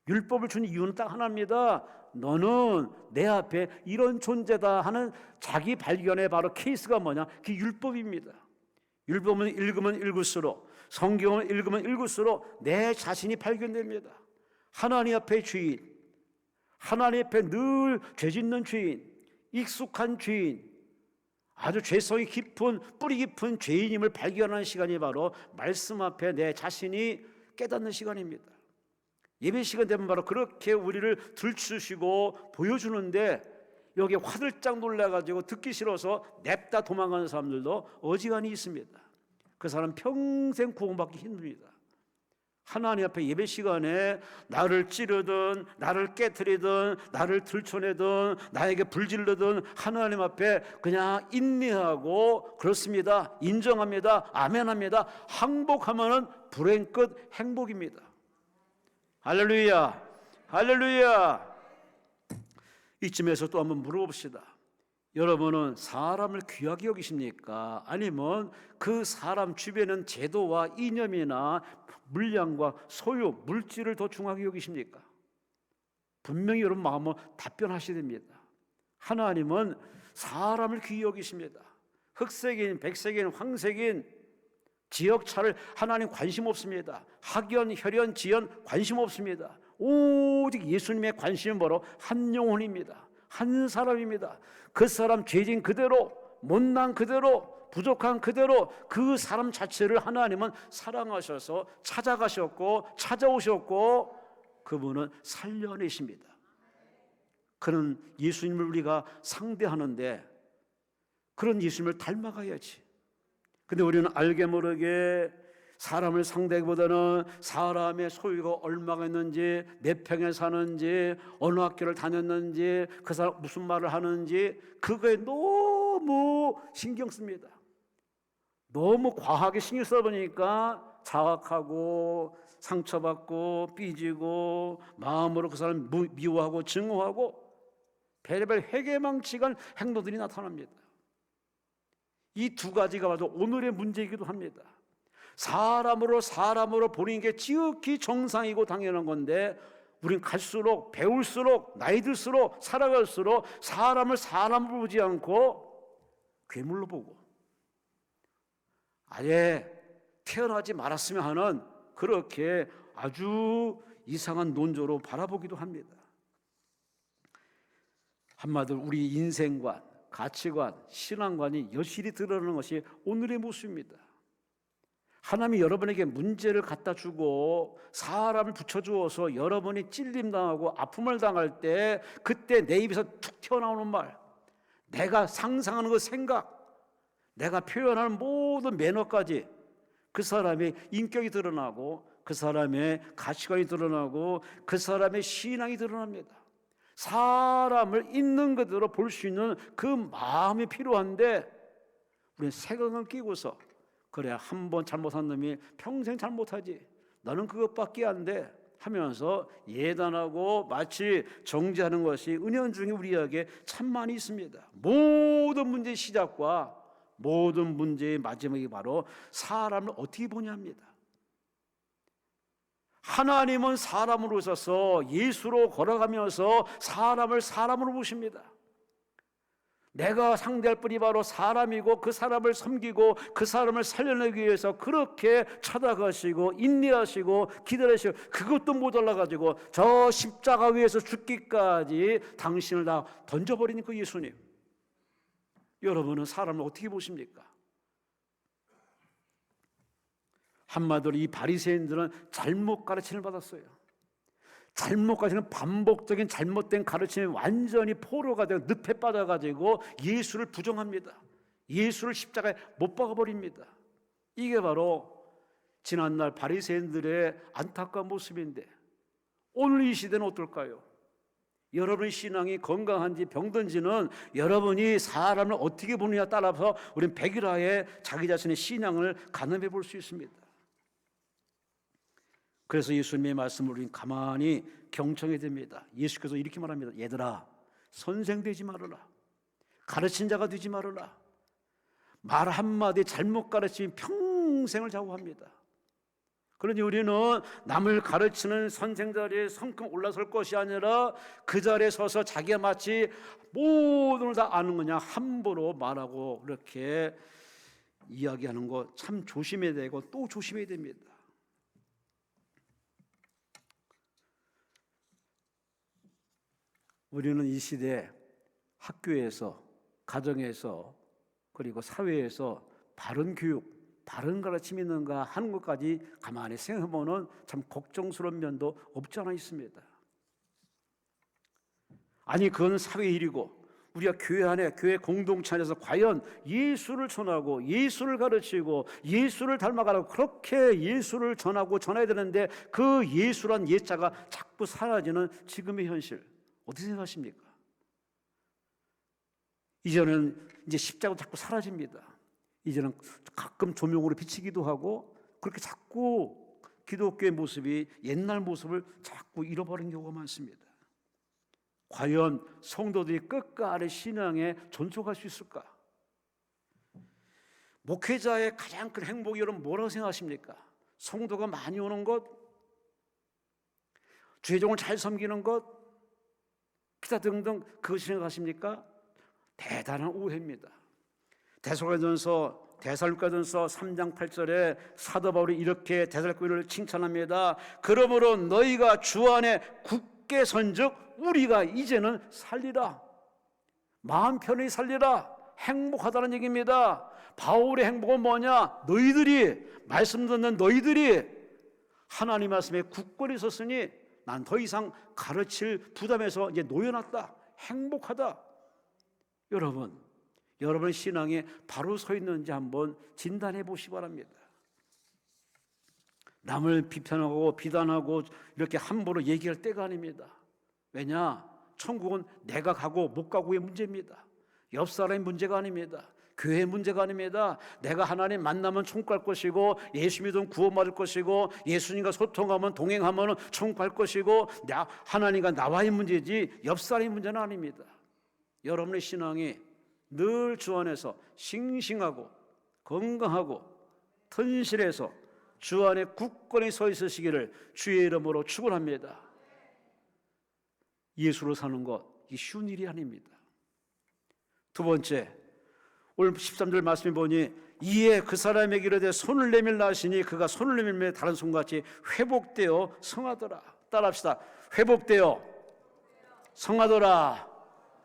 율법을 준 이유는 딱 하나입니다. 너는 내 앞에 이런 존재다 하는 자기 발견의 바로 케이스가 뭐냐? 그게 율법입니다. 율법은 읽으면 읽을수록, 성경을 읽으면 읽을수록 내 자신이 발견됩니다. 하나님 앞에 주인, 하나님 앞에 늘 죄짓는 주인, 익숙한 죄인, 아주 죄성이 깊은 뿌리 깊은 죄인임을 발견하는 시간이 바로 말씀 앞에 내 자신이 깨닫는 시간입니다. 예배 시간 되면 바로 그렇게 우리를 들추시고 보여주는데 여기 화들짝 놀라가지고 듣기 싫어서 냅다 도망가는 사람들도 어지간히 있습니다. 그 사람 평생 구원받기 힘듭니다. 하나님 앞에 예배 시간에 나를 찌르든 나를 깨트리든 나를 들춰내든 나에게 불질르든 하나님 앞에 그냥 인내하고 그렇습니다. 인정합니다. 아멘합니다. 항복하면은 불행 끝 행복입니다. 할렐루야, 할렐루야. 이쯤에서 또 한번 물어봅시다. 여러분은 사람을 귀하게 여기십니까? 아니면 그 사람 주변은 제도와 이념이나 물량과 소유, 물질을 더 중하게 여기십니까? 분명히 여러분 마음은 답변하셔야 됩니다. 하나님은 사람을 귀히 여기십니다. 흑색인, 백색인, 황색인, 지역차를 하나님 관심 없습니다. 학연, 혈연, 지연 관심 없습니다. 오직 예수님의 관심은 바로 한 영혼입니다. 한 사람입니다. 그 사람 죄진 그대로, 못난 그대로, 부족한 그대로 그 사람 자체를 하나님은 사랑하셔서 찾아가셨고 찾아오셨고 그분은 살려내십니다. 그런 예수님을 우리가 상대하는데 그런 예수님을 닮아가야지. 근데 우리는 알게 모르게 사람을 상대하기보다는 사람의 소유가 얼마가 있는지, 몇 평에 사는지, 어느 학교를 다녔는지, 그 사람 무슨 말을 하는지 그거에 너무 신경 씁니다. 너무 과하게 신경 쓰다 보니까 자학하고 상처받고 삐지고 마음으로 그 사람 미워하고 증오하고 별의별 회개망측한 행동들이 나타납니다. 이 두 가지가 바로 오늘의 문제이기도 합니다. 사람으로 보는 게 지극히 정상이고 당연한 건데 우린 갈수록 배울수록 나이 들수록 살아갈수록 사람을 사람으로 보지 않고 괴물로 보고 아예 태어나지 말았으면 하는 그렇게 아주 이상한 논조로 바라보기도 합니다. 한마디로 우리 인생관, 가치관, 신앙관이 여실히 드러나는 것이 오늘의 모습입니다. 하나님이 여러분에게 문제를 갖다 주고 사람을 붙여주어서 여러분이 찔림당하고 아픔을 당할 때 그때 내 입에서 툭 튀어나오는 말, 내가 상상하는 그 생각, 내가 표현하는 모든 매너까지 그 사람의 인격이 드러나고 그 사람의 가치관이 드러나고 그 사람의 신앙이 드러납니다. 사람을 있는 그대로 볼 수 있는 그 마음이 필요한데 우리는 색안을 끼고서 그래 한 번 잘못한 놈이 평생 잘못하지 나는 그것밖에 안 돼 하면서 예단하고 마치 정죄하는 것이 은연중에 우리에게 참 많이 있습니다. 모든 문제의 시작과 모든 문제의 마지막이 바로 사람을 어떻게 보냐입니다. 하나님은 사람으로 오셔서 예수로 걸어가면서 사람을 사람으로 보십니다. 내가 상대할 분이 바로 사람이고 그 사람을 섬기고 그 사람을 살려내기 위해서 그렇게 찾아가시고 인내하시고 기다리시고 그것도 모자라가지고 저 십자가 위에서 죽기까지 당신을 다 던져버리는 그 예수님. 여러분은 사람을 어떻게 보십니까? 한마디로 이 바리새인들은 잘못 가르침을 받았어요. 잘못 가르치는 반복적인 잘못된 가르침이 완전히 포로가 되고 늪에 빠져가지고 예수를 부정합니다. 예수를 십자가에 못 박아버립니다. 이게 바로 지난날 바리새인들의 안타까운 모습인데 오늘 이 시대는 어떨까요? 여러분의 신앙이 건강한지 병든지는 여러분이 사람을 어떻게 보느냐에 따라서 우리는 백일하에 자기 자신의 신앙을 가늠해 볼 수 있습니다. 그래서 예수님의 말씀을 우리는 가만히 경청해야 됩니다. 예수께서 이렇게 말합니다. 얘들아 선생 되지 말아라. 가르친 자가 되지 말아라. 말 한마디 잘못 가르치면 평생을 좌우합니다. 그러니 우리는 남을 가르치는 선생 자리에 성큼 올라설 것이 아니라 그 자리에 서서 자기가 마치 모든 걸 다 아는 거냐 함부로 말하고 그렇게 이야기하는 거 참 조심해야 되고 또 조심해야 됩니다. 우리는 이 시대에 학교에서 가정에서 그리고 사회에서 바른 교육 바른 가르침이 있는가 하는 것까지 가만히 생각해보면 참 걱정스러운 면도 없지 않아 있습니다. 아니 그건 사회의 일이고 우리가 교회 안에 교회 공동체 안에서 과연 예수를 전하고 예수를 가르치고 예수를 닮아가라고 그렇게 예수를 전하고 전해야 되는데 그 예수란 예자가 자꾸 사라지는 지금의 현실 어떻게 생각하십니까? 이제는 이제 십자가 자꾸 사라집니다. 이제는 가끔 조명으로 비치기도 하고 그렇게 자꾸 기독교의 모습이 옛날 모습을 자꾸 잃어버리는 경우가 많습니다. 과연 성도들이 끝과 아래 신앙에 존속할 수 있을까? 목회자의 가장 큰 행복이 여러분 뭐라고 생각하십니까? 성도가 많이 오는 것, 주의종을 잘 섬기는 것, 기타 등등 그것이 생각하십니까? 대단한 오해입니다. 데살로니가전서 3장 8절에 사도 바울이 이렇게 데살로니가를 칭찬합니다. 그러므로 너희가 주 안에 굳게 선즉 우리가 이제는 살리라. 마음 편히 살리라. 행복하다는 얘기입니다. 바울의 행복은 뭐냐? 너희들이 말씀 듣는 너희들이 하나님 말씀에 굳건히 섰으니 난 더 이상 가르칠 부담에서 이제 놓여놨다. 행복하다. 여러분의 신앙에 바로 서 있는지 한번 진단해 보시기 바랍니다. 남을 비판하고 비난하고 이렇게 함부로 얘기할 때가 아닙니다. 왜냐? 천국은 내가 가고 못 가고의 문제입니다. 옆 사람의 문제가 아닙니다. 교회의 문제가 아닙니다. 내가 하나님 만나면 천국 갈 것이고 예수 믿으면 구원받을 것이고 예수님과 소통하면 동행하면 천국 갈 것이고 하나님과 나와의 문제지 옆 사람의 문제는 아닙니다. 여러분의 신앙이 늘 주 안에서 싱싱하고 건강하고 튼실해서 주 안에 굳건히 서 있으시기를 주의 이름으로 축원합니다. 예수로 사는 것 이 쉬운 일이 아닙니다. 두 번째, 오늘 13절 말씀에 보니 이에 그 사람에게 이르되 손을 내밀라 하시니 그가 손을 내밀매 다른 손같이 회복되어 성하더라. 따라합시다. 회복되어 성하더라.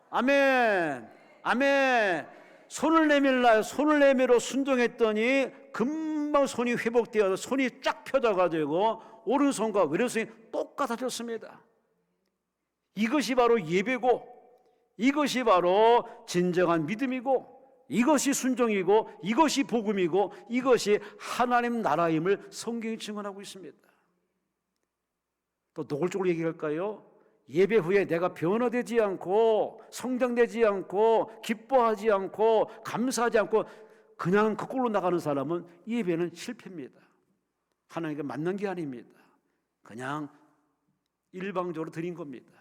아멘. 아멘. 손을 내밀라. 손을 내밀어 순종했더니 금방 손이 회복되어서 손이 쫙 펴져가지고 오른손과 왼손이 똑같아졌습니다. 이것이 바로 예배고 이것이 바로 진정한 믿음이고 이것이 순종이고 이것이 복음이고 이것이 하나님 나라임을 성경이 증언하고 있습니다. 또 노골적으로 얘기할까요? 예배 후에 내가 변화되지 않고 성장되지 않고 기뻐하지 않고 감사하지 않고 그냥 거꾸로 나가는 사람은 예배는 실패입니다. 하나님께 맞는 게 아닙니다. 그냥 일방적으로 드린 겁니다.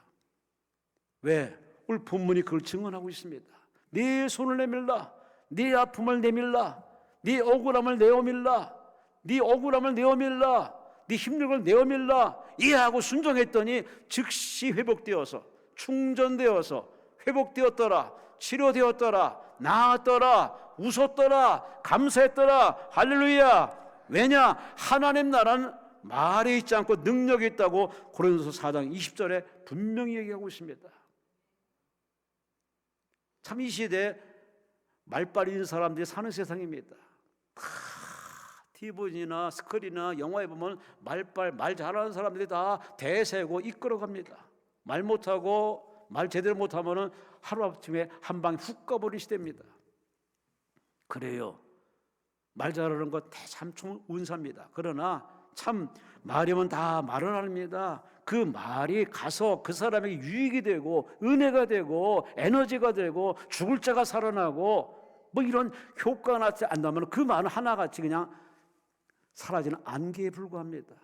왜? 오늘 본문이 그걸 증언하고 있습니다. 네 손을 내밀라, 네 아픔을 내밀라, 네 억울함을 내어밀라, 네 억울함을 내어밀라, 네 힘든 걸 내어밀라 이해하고 순종했더니 즉시 회복되어서 충전되어서 회복되었더라, 치료되었더라, 나았더라, 웃었더라, 감사했더라. 할렐루야. 왜냐? 하나님 나라는 말에 있지 않고 능력이 있다고 고린도서 4장 20절에 분명히 얘기하고 있습니다. 참 이 시대에 말빨 있는 사람들이 사는 세상입니다. TV나 스크린이나 영화에 보면 말 잘하는 사람들이 다 대세고 이끌어갑니다. 말 못하고 말 제대로 못하면 하루아침에 한 방에 훅 가버린 시대입니다. 그래요. 말 잘하는 것 참 운사입니다. 그러나 참 말이면 다 말은 합니다. 그 말이 가서 그 사람에게 유익이 되고 은혜가 되고 에너지가 되고 죽을 자가 살아나고 뭐 이런 효과가 나지 않다면 그 말은 하나같이 그냥 사라지는 안개에 불과합니다.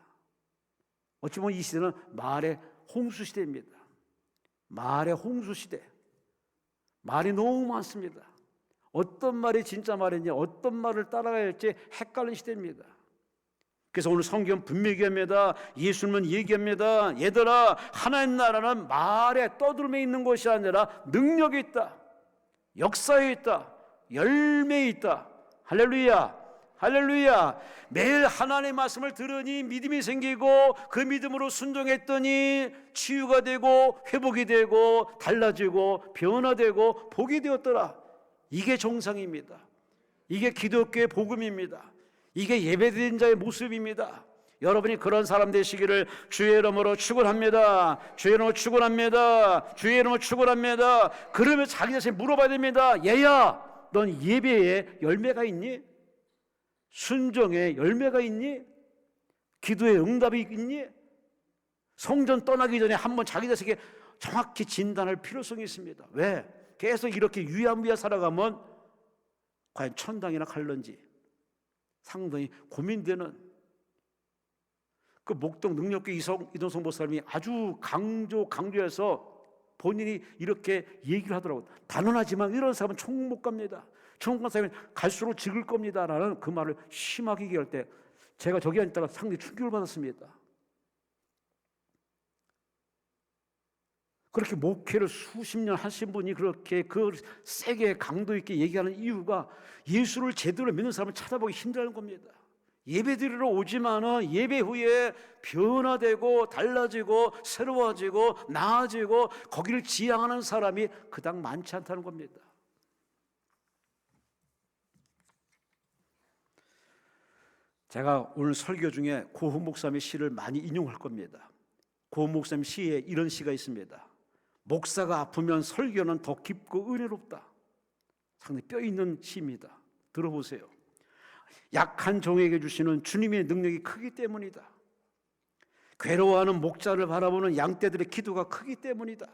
어찌 보면 이 시대는 말의 홍수 시대입니다. 말의 홍수 시대. 말이 너무 많습니다. 어떤 말이 진짜 말인지 어떤 말을 따라가야 할지 헷갈리는 시대입니다. 그래서 오늘 성경 분명히 얘기합니다. 예수님은 얘기합니다. 얘들아, 하나님 나라는 말에 떠들음에 있는 것이 아니라 능력이 있다, 역사에 있다, 열매에 있다. 할렐루야, 할렐루야. 매일 하나님의 말씀을 들으니 믿음이 생기고 그 믿음으로 순종했더니 치유가 되고 회복이 되고 달라지고 변화되고 복이 되었더라. 이게 정상입니다. 이게 기독교의 복음입니다. 이게 예배드린 자의 모습입니다. 여러분이 그런 사람 되시기를 주의 이름으로 축원합니다. 주의 이름으로 축원합니다. 주의 이름으로 축원합니다. 그러면 자기 자신이 물어봐야 됩니다. 얘야, 넌 예배에 열매가 있니? 순종에 열매가 있니? 기도에 응답이 있니? 성전 떠나기 전에 한번 자기 자신에게 정확히 진단할 필요성이 있습니다. 왜? 계속 이렇게 유야무야 살아가면 과연 천당이나 갈런지 상당히 고민되는, 그 목동 능력교 이동성 목사님이 아주 강조해서 본인이 이렇게 얘기를 하더라고요. 단언하지만 이런 사람은 천국 못 갑니다. 천국 간 사람은 갈수록 지을 겁니다 라는 그 말을 심하게 얘기할 때 제가 저기 앉다가 상당히 충격을 받았습니다. 그렇게 목회를 수십 년 하신 분이 그렇게 그 세게 강도 있게 얘기하는 이유가 예수를 제대로 믿는 사람을 찾아보기 힘들다는 겁니다. 예배 드리러 오지만은 예배 후에 변화되고 달라지고 새로워지고 나아지고 거기를 지향하는 사람이 그닥 많지 않다는 겁니다. 제가 오늘 설교 중에 고흥 목사님의 시를 많이 인용할 겁니다. 고흥 목사님 시에 이런 시가 있습니다. 목사가 아프면 설교는 더 깊고 은혜롭다. 상당히 뼈 있는 시입니다. 들어보세요. 약한 종에게 주시는 주님의 능력이 크기 때문이다. 괴로워하는 목자를 바라보는 양떼들의 기도가 크기 때문이다.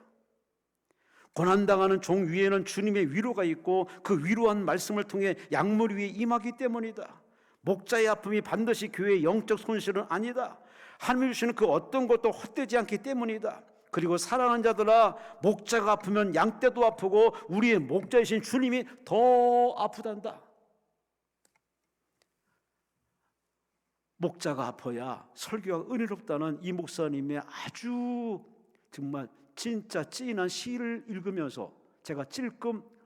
고난당하는 종 위에는 주님의 위로가 있고 그 위로한 말씀을 통해 약물 위에 임하기 때문이다. 목자의 아픔이 반드시 교회의 영적 손실은 아니다. 하나님이 주시는 그 어떤 것도 헛되지 않기 때문이다. 그리고 사랑하는 자들아, 목자가 아프면 양떼도 아프고 우리의 목자이신 주님이 더 아프단다. 목자가 아파야 설교가 은혜롭다는 이 목사님의 아주 정말 진짜 찐한 시를 읽으면서 제가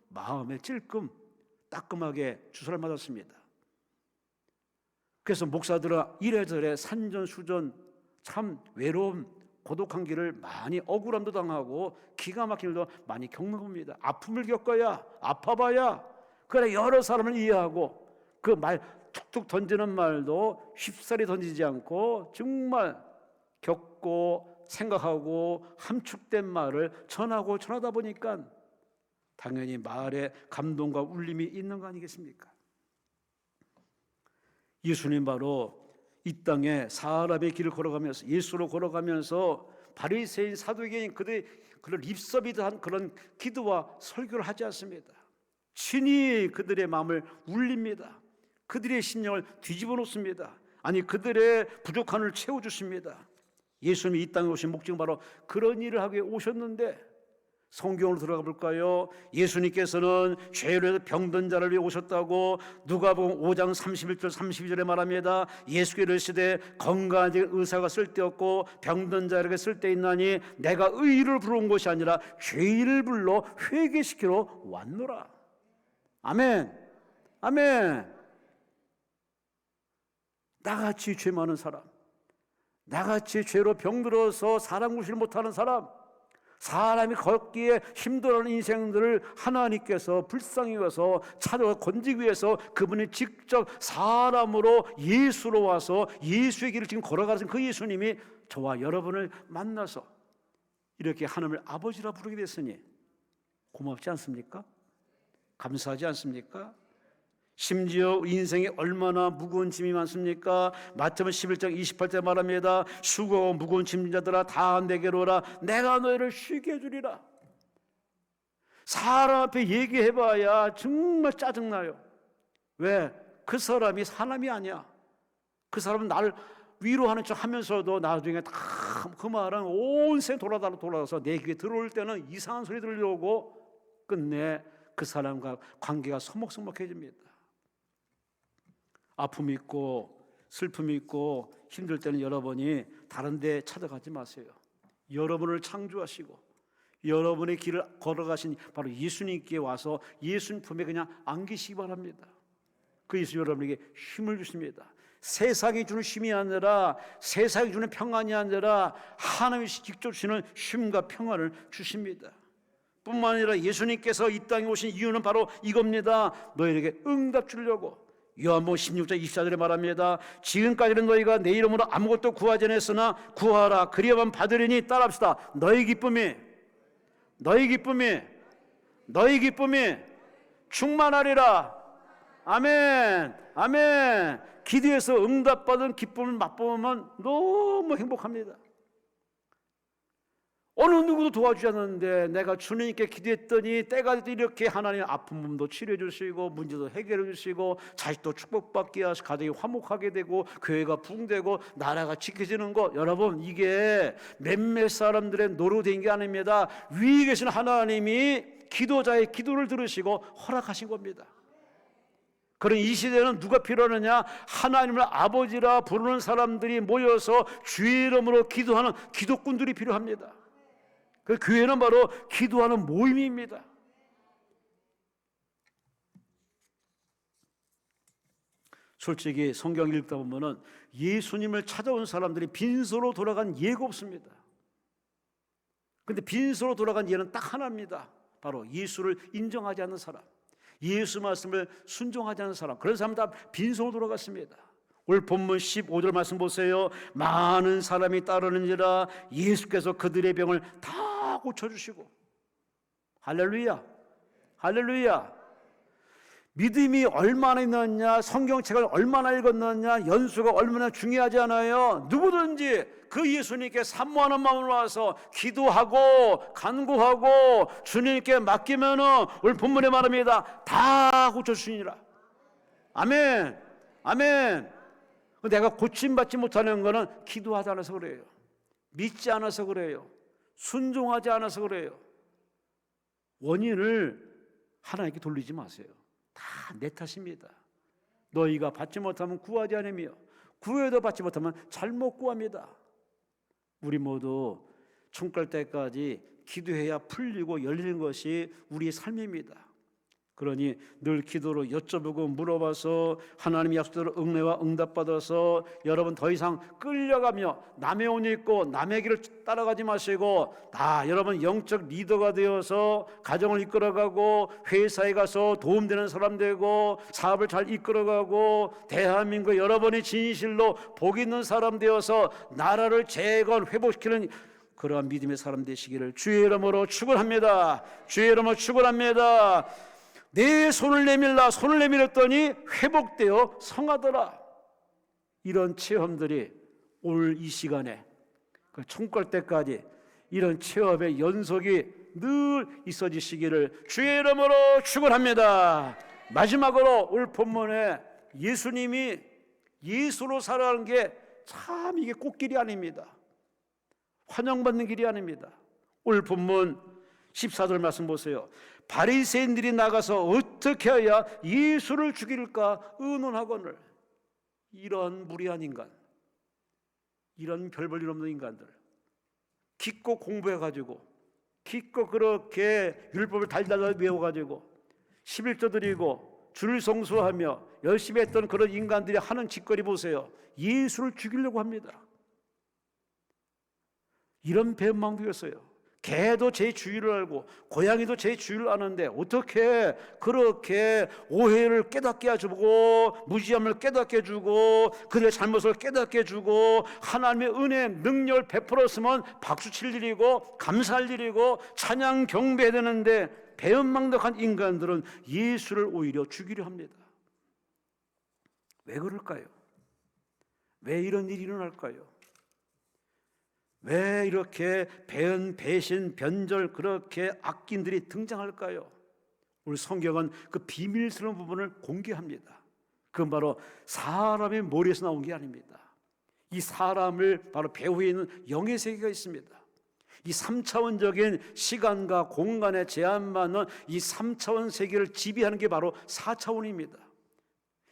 마음에 찔끔 따끔하게 주사를 맞았습니다. 그래서 목사들은 이래저래 산전수전 참 외로움 고독한 길을 많이 억울함도 당하고 기가 막힌 일도 많이 겪는 겁니다. 아픔을 겪어야, 아파봐야 그래 여러 사람을 이해하고 그 말 툭툭 던지는 말도 쉽사리 던지지 않고 정말 겪고 생각하고 함축된 말을 전하다 보니까 당연히 마을에 감동과 울림이 있는 거 아니겠습니까? 예수님 바로 이 땅에 사람의 길을 걸어가면서, 예수로 걸어가면서 바리새인 사두개인 그들의 그런 립서비드한 그런 기도와 설교를 하지 않습니다. 친히 그들의 마음을 울립니다. 그들의 심령을 뒤집어 놓습니다. 아니, 그들의 부족함을 채워주십니다. 예수님이 이 땅에 오신 목적은 바로 그런 일을 하기 위해 오셨는데, 성경으로 들어가 볼까요? 예수님께서는 죄로 해서 병든 자를 위해 오셨다고 누가복음 5장 31절 32절에 말합니다. 예수께서 이르시되 건강한 의사가 쓸데없고 병든 자에게 쓸데있나니 내가 의인을 부르는 것이 아니라 죄인을 불러 회개시키러 왔노라. 아멘. 아멘. 나같이 죄 많은 사람, 나같이 죄로 병들어서 사람 구실 못하는 사람, 사람이 걷기에 힘들어하는 인생들을 하나님께서 불쌍히 여겨서 찾아와 건지기 위해서 그분이 직접 사람으로 예수로 와서 예수의 길을 지금 걸어가신 그 예수님이 저와 여러분을 만나서 이렇게 하나님을 아버지라 부르게 됐으니 고맙지 않습니까? 감사하지 않습니까? 심지어 인생에 얼마나 무거운 짐이 많습니까? 마태복음 11장 28절 말합니다. 수고하고 무거운 짐진 자들아 다 내게로 오라. 내가 너희를 쉬게 해주리라. 사람 앞에 얘기해봐야 정말 짜증나요. 왜? 그 사람이 사람이 아니야. 그 사람은 나를 위로하는 척 하면서도 나중에 다 그 말은 온 생 돌아서 내 귀에 들어올 때는 이상한 소리 들려오고 끝내 그 사람과 관계가 서먹서먹해집니다. 아픔이 있고 슬픔이 있고 힘들 때는 여러분이 다른 데 찾아가지 마세요. 여러분을 창조하시고 여러분의 길을 걸어가신 바로 예수님께 와서 예수님 품에 그냥 안기시기 바랍니다. 그 예수 여러분에게 힘을 주십니다. 세상이 주는 힘이 아니라, 세상이 주는 평안이 아니라 하나님이 직접 주시는 쉼과 평안을 주십니다. 뿐만 아니라 예수님께서 이 땅에 오신 이유는 바로 이겁니다. 너희에게 응답 주려고. 요한복음 16장 24절에 말합니다. 지금까지는 너희가 내 이름으로 아무것도 구하지 않았으나 구하라 그리하면 받으리니. 따라합시다. 너희 기쁨이 충만하리라. 아멘. 아멘. 기도에서 응답받은 기쁨을 맛보면 너무 행복합니다. 어느 누구도 도와주지 않는데 내가 주님께 기도했더니 때가 돼도 이렇게 하나님 아픈 몸도 치료해 주시고 문제도 해결해 주시고 자식도 축복받게 하시고 가정이 화목하게 되고 교회가 부흥되고 나라가 지켜지는 것, 여러분 이게 몇몇 사람들의 노력이 된 게 아닙니다. 위에 계신 하나님이 기도자의 기도를 들으시고 허락하신 겁니다. 그런 이 시대는 누가 필요하느냐? 하나님을 아버지라 부르는 사람들이 모여서 주의 이름으로 기도하는 기도꾼들이 필요합니다. 그 교회는 바로 기도하는 모임입니다. 솔직히 성경 읽다 보면은 예수님을 찾아온 사람들이 빈소로 돌아간 예가 없습니다. 근데 빈소로 돌아간 예는 딱 하나입니다. 바로 예수를 인정하지 않는 사람, 예수 말씀을 순종하지 않는 사람, 그런 사람 다 빈소로 돌아갔습니다. 오늘 본문 15절 말씀 보세요. 많은 사람이 따르는지라 예수께서 그들의 병을 다 고쳐주시고. 할렐루야, 할렐루야. 믿음이 얼마나 있느냐, 성경책을 얼마나 읽었느냐, 연수가 얼마나 중요하지 않아요. 누구든지 그 예수님께 사모하는 마음으로 와서 기도하고 간구하고 주님께 맡기면은 오늘 본문에 말합니다. 다 고쳐주시니라. 아멘, 아멘. 내가 고침받지 못하는 것은 기도하지 않아서 그래요. 믿지 않아서 그래요. 순종하지 않아서 그래요. 원인을 하나님께 돌리지 마세요. 다 내 탓입니다. 너희가 받지 못하면 구하지 않으며 구해도 받지 못하면 잘못 구합니다. 우리 모두 천국 갈 때까지 기도해야 풀리고 열리는 것이 우리의 삶입니다. 그러니 늘 기도로 여쭤보고 물어봐서 하나님의 약속대로 은혜와 응답받아서 여러분 더 이상 끌려가며 남의 옷 입고 남의 길을 따라가지 마시고 다 여러분 영적 리더가 되어서 가정을 이끌어가고 회사에 가서 도움되는 사람 되고 사업을 잘 이끌어가고 대한민국 여러분이 진실로 복 있는 사람 되어서 나라를 재건 회복시키는 그러한 믿음의 사람 되시기를 주의 이름으로 축원합니다. 주의 이름으로 축원합니다. 내 손을 내밀라. 손을 내밀었더니 회복되어 성하더라. 이런 체험들이 오늘 이 시간에 총갈 때까지 이런 체험의 연속이 늘 있어지시기를 주의 이름으로 축원합니다. 마지막으로 오늘 본문에 예수님이 예수로 살아가는 게 참 이게 꽃길이 아닙니다. 환영받는 길이 아닙니다. 오늘 본문 14절 말씀 보세요. 바리새인들이 나가서 어떻게 해야 예수를 죽일까 의논하거늘. 이런 무리한 인간, 이런 별 볼 일 없는 인간들, 기껏 공부해가지고 기껏 그렇게 율법을 달달달 외워가지고 11조 드리고 줄 성수하며 열심히 했던 그런 인간들이 하는 짓거리 보세요. 예수를 죽이려고 합니다. 이런 배은망덕이었어요. 개도 제 주의를 알고 고양이도 제 주의를 아는데 어떻게 그렇게 오해를 깨닫게 해주고 무지함을 깨닫게 해주고 그들의 잘못을 깨닫게 해주고 하나님의 은혜 능력을 베풀었으면 박수칠 일이고 감사할 일이고 찬양 경배해야 되는데 배은망덕한 인간들은 예수를 오히려 죽이려 합니다. 왜 그럴까요? 왜 이런 일이 일어날까요? 왜 이렇게 배은, 배신, 변절 그렇게 악인들이 등장할까요? 우리 성경은 그 비밀스러운 부분을 공개합니다. 그건 바로 사람의 머리에서 나온 게 아닙니다. 이 사람을 바로 배후에 있는 영의 세계가 있습니다. 이 3차원적인 시간과 공간에 제한받는 이 3차원 세계를 지배하는 게 바로 4차원입니다.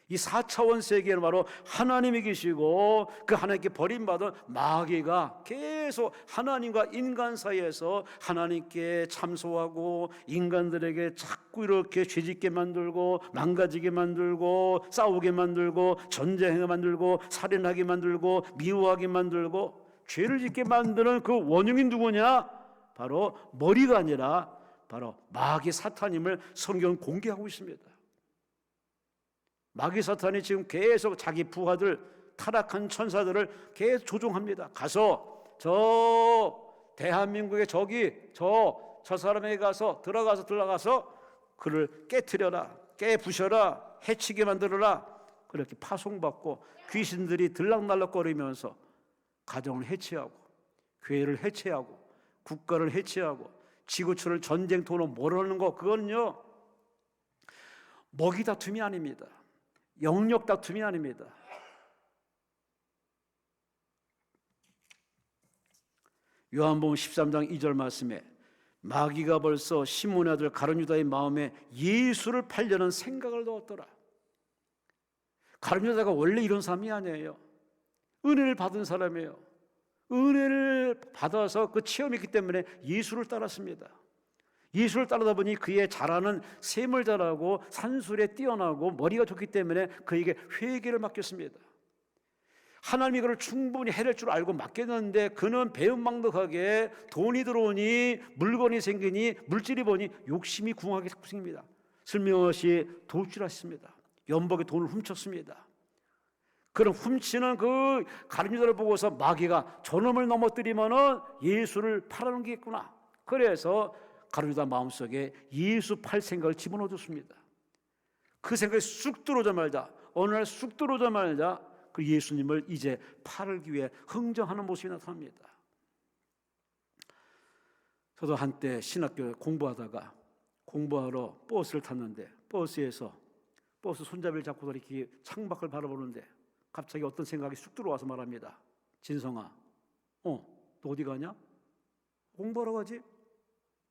이 4차원 세계는 바로 하나님이 계시고 그 하나님께 버림받은 마귀가 계속 하나님과 인간 사이에서 하나님께 참소하고 인간들에게 자꾸 이렇게 죄짓게 만들고 망가지게 만들고 싸우게 만들고 전쟁하게 만들고 살인하게 만들고 미워하게 만들고 죄를 짓게 만드는 그 원흉이 누구냐? 바로 머리가 아니라 바로 마귀 사탄임을 성경은 공개하고 있습니다. 마귀 사탄이 지금 계속 자기 부하들 타락한 천사들을 계속 조종합니다. 가서 저 대한민국의 저기 저 사람에게 가서 들어가서 그를 깨트려라, 깨부셔라, 해치게 만들어라. 그렇게 파송받고 귀신들이 들락날락거리면서 가정을 해체하고 교회를 해체하고 국가를 해체하고 지구촌을 전쟁터로 몰아넣는 거, 그거는요 먹이 다툼이 아닙니다. 영역 다툼이 아닙니다. 요한복음 13장 2절 말씀에 마귀가 벌써 시몬의 아들 가룟 유다의 마음에 예수를 팔려는 생각을 넣었더라. 가룟 유다가 원래 이런 사람이 아니에요. 은혜를 받은 사람이에요. 은혜를 받아서 그 체험이 있기 때문에 예수를 따랐습니다. 예수를 따르다 보니 그의 잘하는 셈을 잘하고 산술에 뛰어나고 머리가 좋기 때문에 그에게 회개를 맡겼습니다. 하나님이 그를 충분히 해낼 줄 알고 맡겼는데 그는 배은망덕하게 돈이 들어오니 물건이 생기니 물질이 보니 욕심이 궁하게 자꾸 생깁니다. 슬며시 도둑질하셨습니다. 연복의 돈을 훔쳤습니다. 그런 훔치는 그 가룟 유다를 보고서 마귀가 저놈을 넘어뜨리면은 예수를 팔아는 게 있구나. 그래서 가룟 유다 마음속에 예수 팔 생각을 집어넣어줬습니다. 그 생각이 쑥 들어오자마자 어느 날 쑥 들어오자마자 그 예수님을 이제 팔기 위해 흥정하는 모습이 나타납니다. 저도 한때 신학교 공부하다가 공부하러 버스를 탔는데 버스에서 버스 손잡이를 잡고 이렇게 창밖을 바라보는데 갑자기 어떤 생각이 쑥 들어와서 말합니다. 진성아, 너 어디 가냐? 공부하러 가지?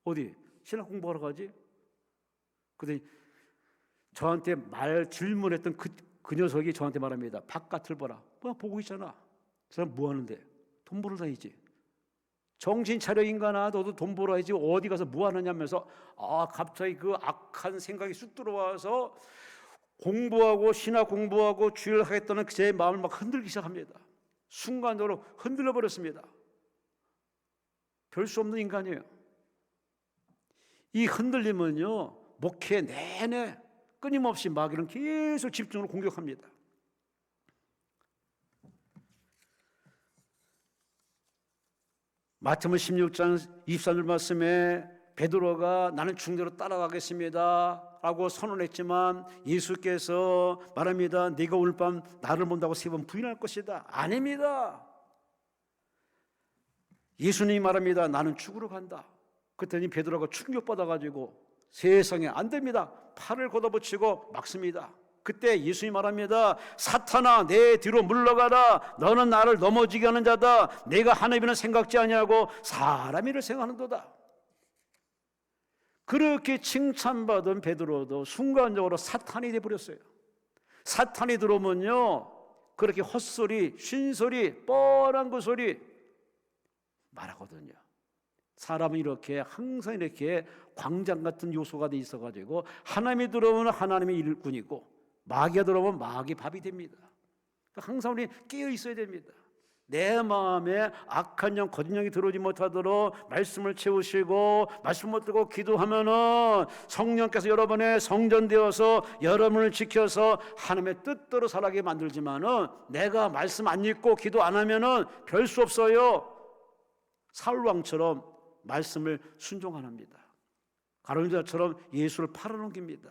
어디? 신학 공부하러 가지? 그랬더니 저한테 질문했던 그 녀석이 저한테 말합니다. 바깥을 보라. 뭐 보고 있잖아. 저 사람 뭐 하는데? 돈 벌러 다니지. 정신 차려 인간아, 너도 돈 벌어야지. 어디 가서 뭐 하느냐면서 갑자기 그 악한 생각이 쑥 들어와서 공부하고 신학 공부하고 주일 하겠다는 제 마음을 막 흔들기 시작합니다. 순간적으로 흔들려 버렸습니다. 별 수 없는 인간이에요. 이 흔들림은요 목회 내내 끊임없이 마귀는 계속 집중으로 공격합니다. 마태복음 16장 23절 말씀에 베드로가 나는 중대로 따라가겠습니다 라고 선언했지만 예수께서 말합니다. 네가 오늘 밤 나를 본다고 3번 부인할 것이다. 아닙니다. 예수님이 말합니다. 나는 죽으러 간다. 그랬더니 베드로가 충격받아가지고 세상에 안 됩니다. 팔을 걷어붙이고 막습니다. 그때 예수님이 말합니다. 사탄아 내 뒤로 물러가라. 너는 나를 넘어지게 하는 자다. 내가 하나님이는 생각지 아니하고 사람이를 생각하는도다. 그렇게 칭찬받은 베드로도 순간적으로 사탄이 되어버렸어요. 사탄이 들어오면요 그렇게 헛소리, 쉰소리, 뻔한 그 소리 말하거든요. 사람은 이렇게 항상 이렇게 광장 같은 요소가 돼 있어가지고 하나님이 들어오면 하나님의 일꾼이고 마귀가 들어오면 마귀 밥이 됩니다. 항상 우리 깨어 있어야 됩니다. 내 마음에 악한 영, 거짓 영이 들어오지 못하도록 말씀을 채우시고 말씀 못 듣고 기도하면은 성령께서 여러분의 성전되어서 여러분을 지켜서 하나님의 뜻대로 살아가게 만들지만은 내가 말씀 안 읽고 기도 안 하면은 별 수 없어요. 사울왕처럼 말씀을 순종 안 합니다. 가룟유다처럼 예수를 팔아넘깁니다.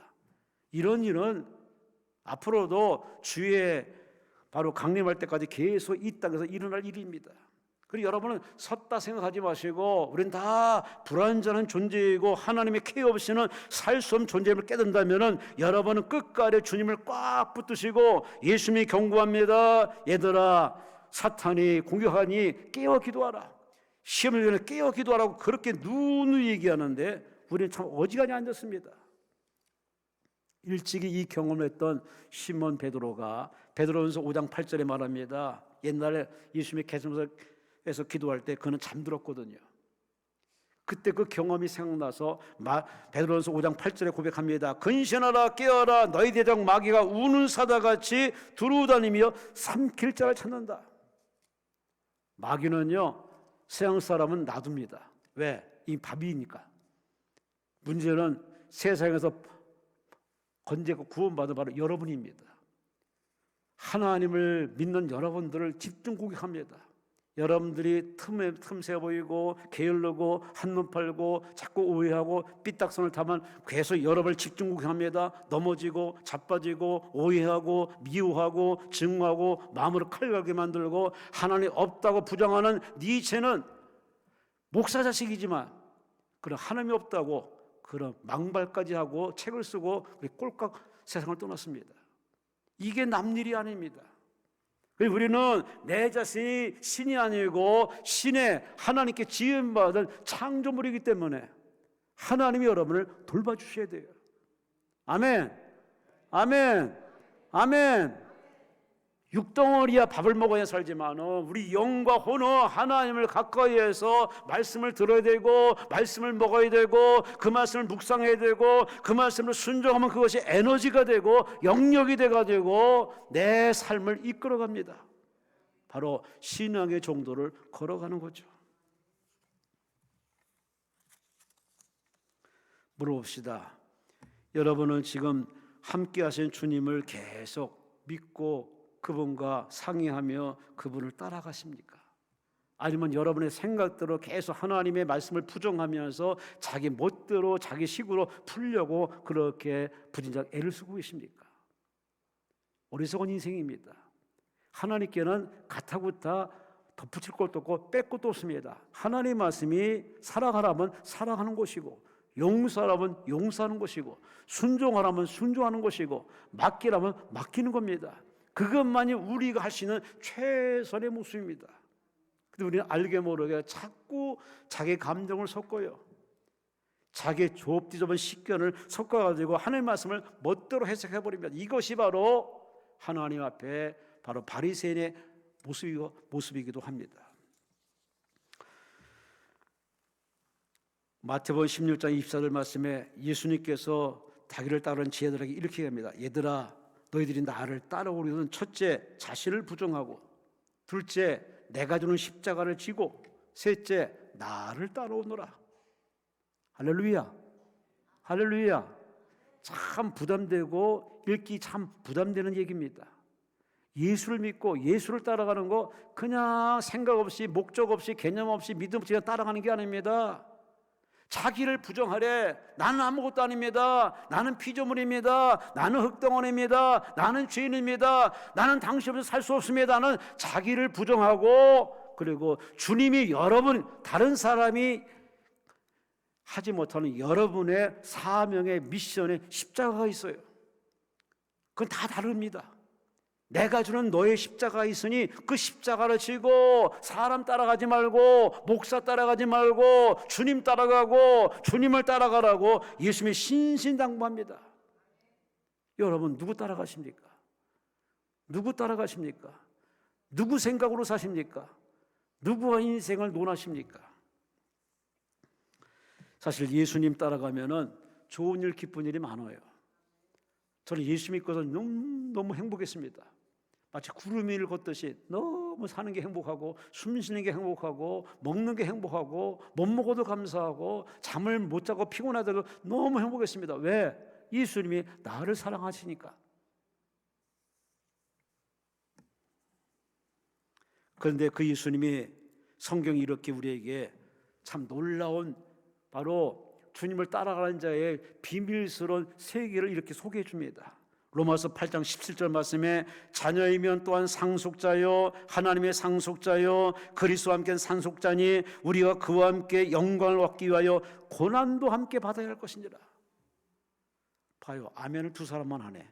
이런 일은 앞으로도 주의 바로 강림할 때까지 계속 이 땅에서 일어날 일입니다. 그리고 여러분은 섰다 생각하지 마시고 우리는 다 불완전한 존재이고 하나님의 케어 없이는 살 수 없는 존재임을 깨닫는다면 여러분은 끝까지 주님을 꽉 붙드시고 예수님이 경고합니다. 얘들아 사탄이 공격하니 깨어 기도하라. 시험을 전에 깨어 기도하라고 그렇게 누누이 얘기하는데 우리는 참 어지간히 앉았습니다. 일찍이 이 경험을 했던 시몬 베드로가 베드로전서 5장 8절에 말합니다. 옛날에 예수님이 개성에서 기도할 때 그는 잠들었거든요. 그때 그 경험이 생각나서 베드로전서 5장 8절에 고백합니다. 근신하라 깨어라 너희 대적 마귀가 우는 사자같이 두루다니며 삼킬 자를 찾는다. 마귀는요 세상 사람은 놔둡니다. 왜? 이 밥이니까. 문제는 세상에서 건재고 구원받은 바로 여러분입니다. 하나님을 믿는 여러분들을 집중 공격합니다. 여러분들이 틈새 보이고 게을르고 한눈 팔고 자꾸 오해하고 삐딱선을 타면 계속 여러분을 집중 공격합니다. 넘어지고 자빠지고 오해하고 미워하고 증오하고 마음으로 칼가게 만들고 하나님 없다고 부정하는 네 죄는 목사 자식이지만 그런 하나님이 없다고 그런 망발까지 하고 책을 쓰고 꼴깍 세상을 떠났습니다. 이게 남일이 아닙니다. 우리는 내 자신이 신이 아니고 신의 하나님께 지음받은 창조물이기 때문에 하나님이 여러분을 돌봐주셔야 돼요. 아멘, 아멘, 아멘. 육덩어리야 밥을 먹어야 살지만 우리 영과 혼은 하나님을 가까이해서 말씀을 들어야 되고 말씀을 먹어야 되고 그 말씀을 묵상해야 되고 그 말씀을 순종하면 그것이 에너지가 되고 영역이 돼가지고 내 삶을 이끌어갑니다. 바로 신앙의 정도를 걸어가는 거죠. 물어봅시다. 여러분은 지금 함께 하신 주님을 계속 믿고 그분과 상의하며 그분을 따라가십니까? 아니면 여러분의 생각대로 계속 하나님의 말씀을 부정하면서 자기 멋대로 자기 식으로 풀려고 그렇게 부진작 애를 쓰고 계십니까? 어리석은 인생입니다. 하나님께는 가타구타 덧붙일 것도 없고 뺄 것도 없습니다. 하나님의 말씀이 사랑하라면 사랑하는 것이고 용서하라면 용서하는 것이고 순종하라면 순종하는 것이고 맡기라면 맡기는 겁니다. 그것만이 우리가 할 수 있는 최선의 모습입니다. 근데 우리는 알게 모르게 자꾸 자기 감정을 섞어요. 자기 좁디좁은 식견을 섞어가지고 하나님의 말씀을 멋대로 해석해버립니다. 이것이 바로 하나님 앞에 바로 바리새인의 모습이기도 합니다. 마태복음 16장 24절 말씀에 예수님께서 자기를 따르는 제자들에게 이렇게 합니다. 얘들아 너희들이 나를 따라오려는 첫째 자신을 부정하고 둘째 내가 주는 십자가를 지고 셋째 나를 따라오너라. 할렐루야, 할렐루야. 참 부담되고 읽기 참 부담되는 얘기입니다. 예수를 믿고 예수를 따라가는 거 그냥 생각 없이 목적 없이 개념 없이 믿음 없이 따라가는 게 아닙니다. 자기를 부정하래. 나는 아무것도 아닙니다. 나는 피조물입니다. 나는 흙덩어리입니다. 나는 죄인입니다. 나는 당신 없이 살 수 없습니다. 나는 자기를 부정하고, 그리고 주님이 여러분, 다른 사람이 하지 못하는 여러분의 사명의 미션에 십자가가 있어요. 그건 다 다릅니다. 내가 주는 너의 십자가가 있으니 그 십자가를 지고 사람 따라가지 말고 목사 따라가지 말고 주님 따라가고 주님을 따라가라고 예수님이 신신당부합니다. 여러분 누구 따라가십니까? 누구 따라가십니까? 누구 생각으로 사십니까? 누구와 인생을 논하십니까? 사실 예수님 따라가면은 좋은 일 기쁜 일이 많아요. 저는 예수 믿고서 너무 행복했습니다. 마치 구름 위를 걷듯이 너무 사는 게 행복하고 숨 쉬는 게 행복하고 먹는 게 행복하고 못 먹어도 감사하고 잠을 못 자고 피곤하다고 너무 행복했습니다. 왜? 예수님이 나를 사랑하시니까. 그런데 그 예수님이 성경이 이렇게 우리에게 참 놀라운 바로 주님을 따라가는 자의 비밀스러운 세계를 이렇게 소개해 줍니다. 로마서 8장 17절 말씀에 자녀이면 또한 상속자요 하나님의 상속자요 그리스도와 함께 상속자니 우리가 그와 함께 영광을 얻기 위하여 고난도 함께 받아야 할 것이니라. 봐요, 아멘을 두 사람만 하네.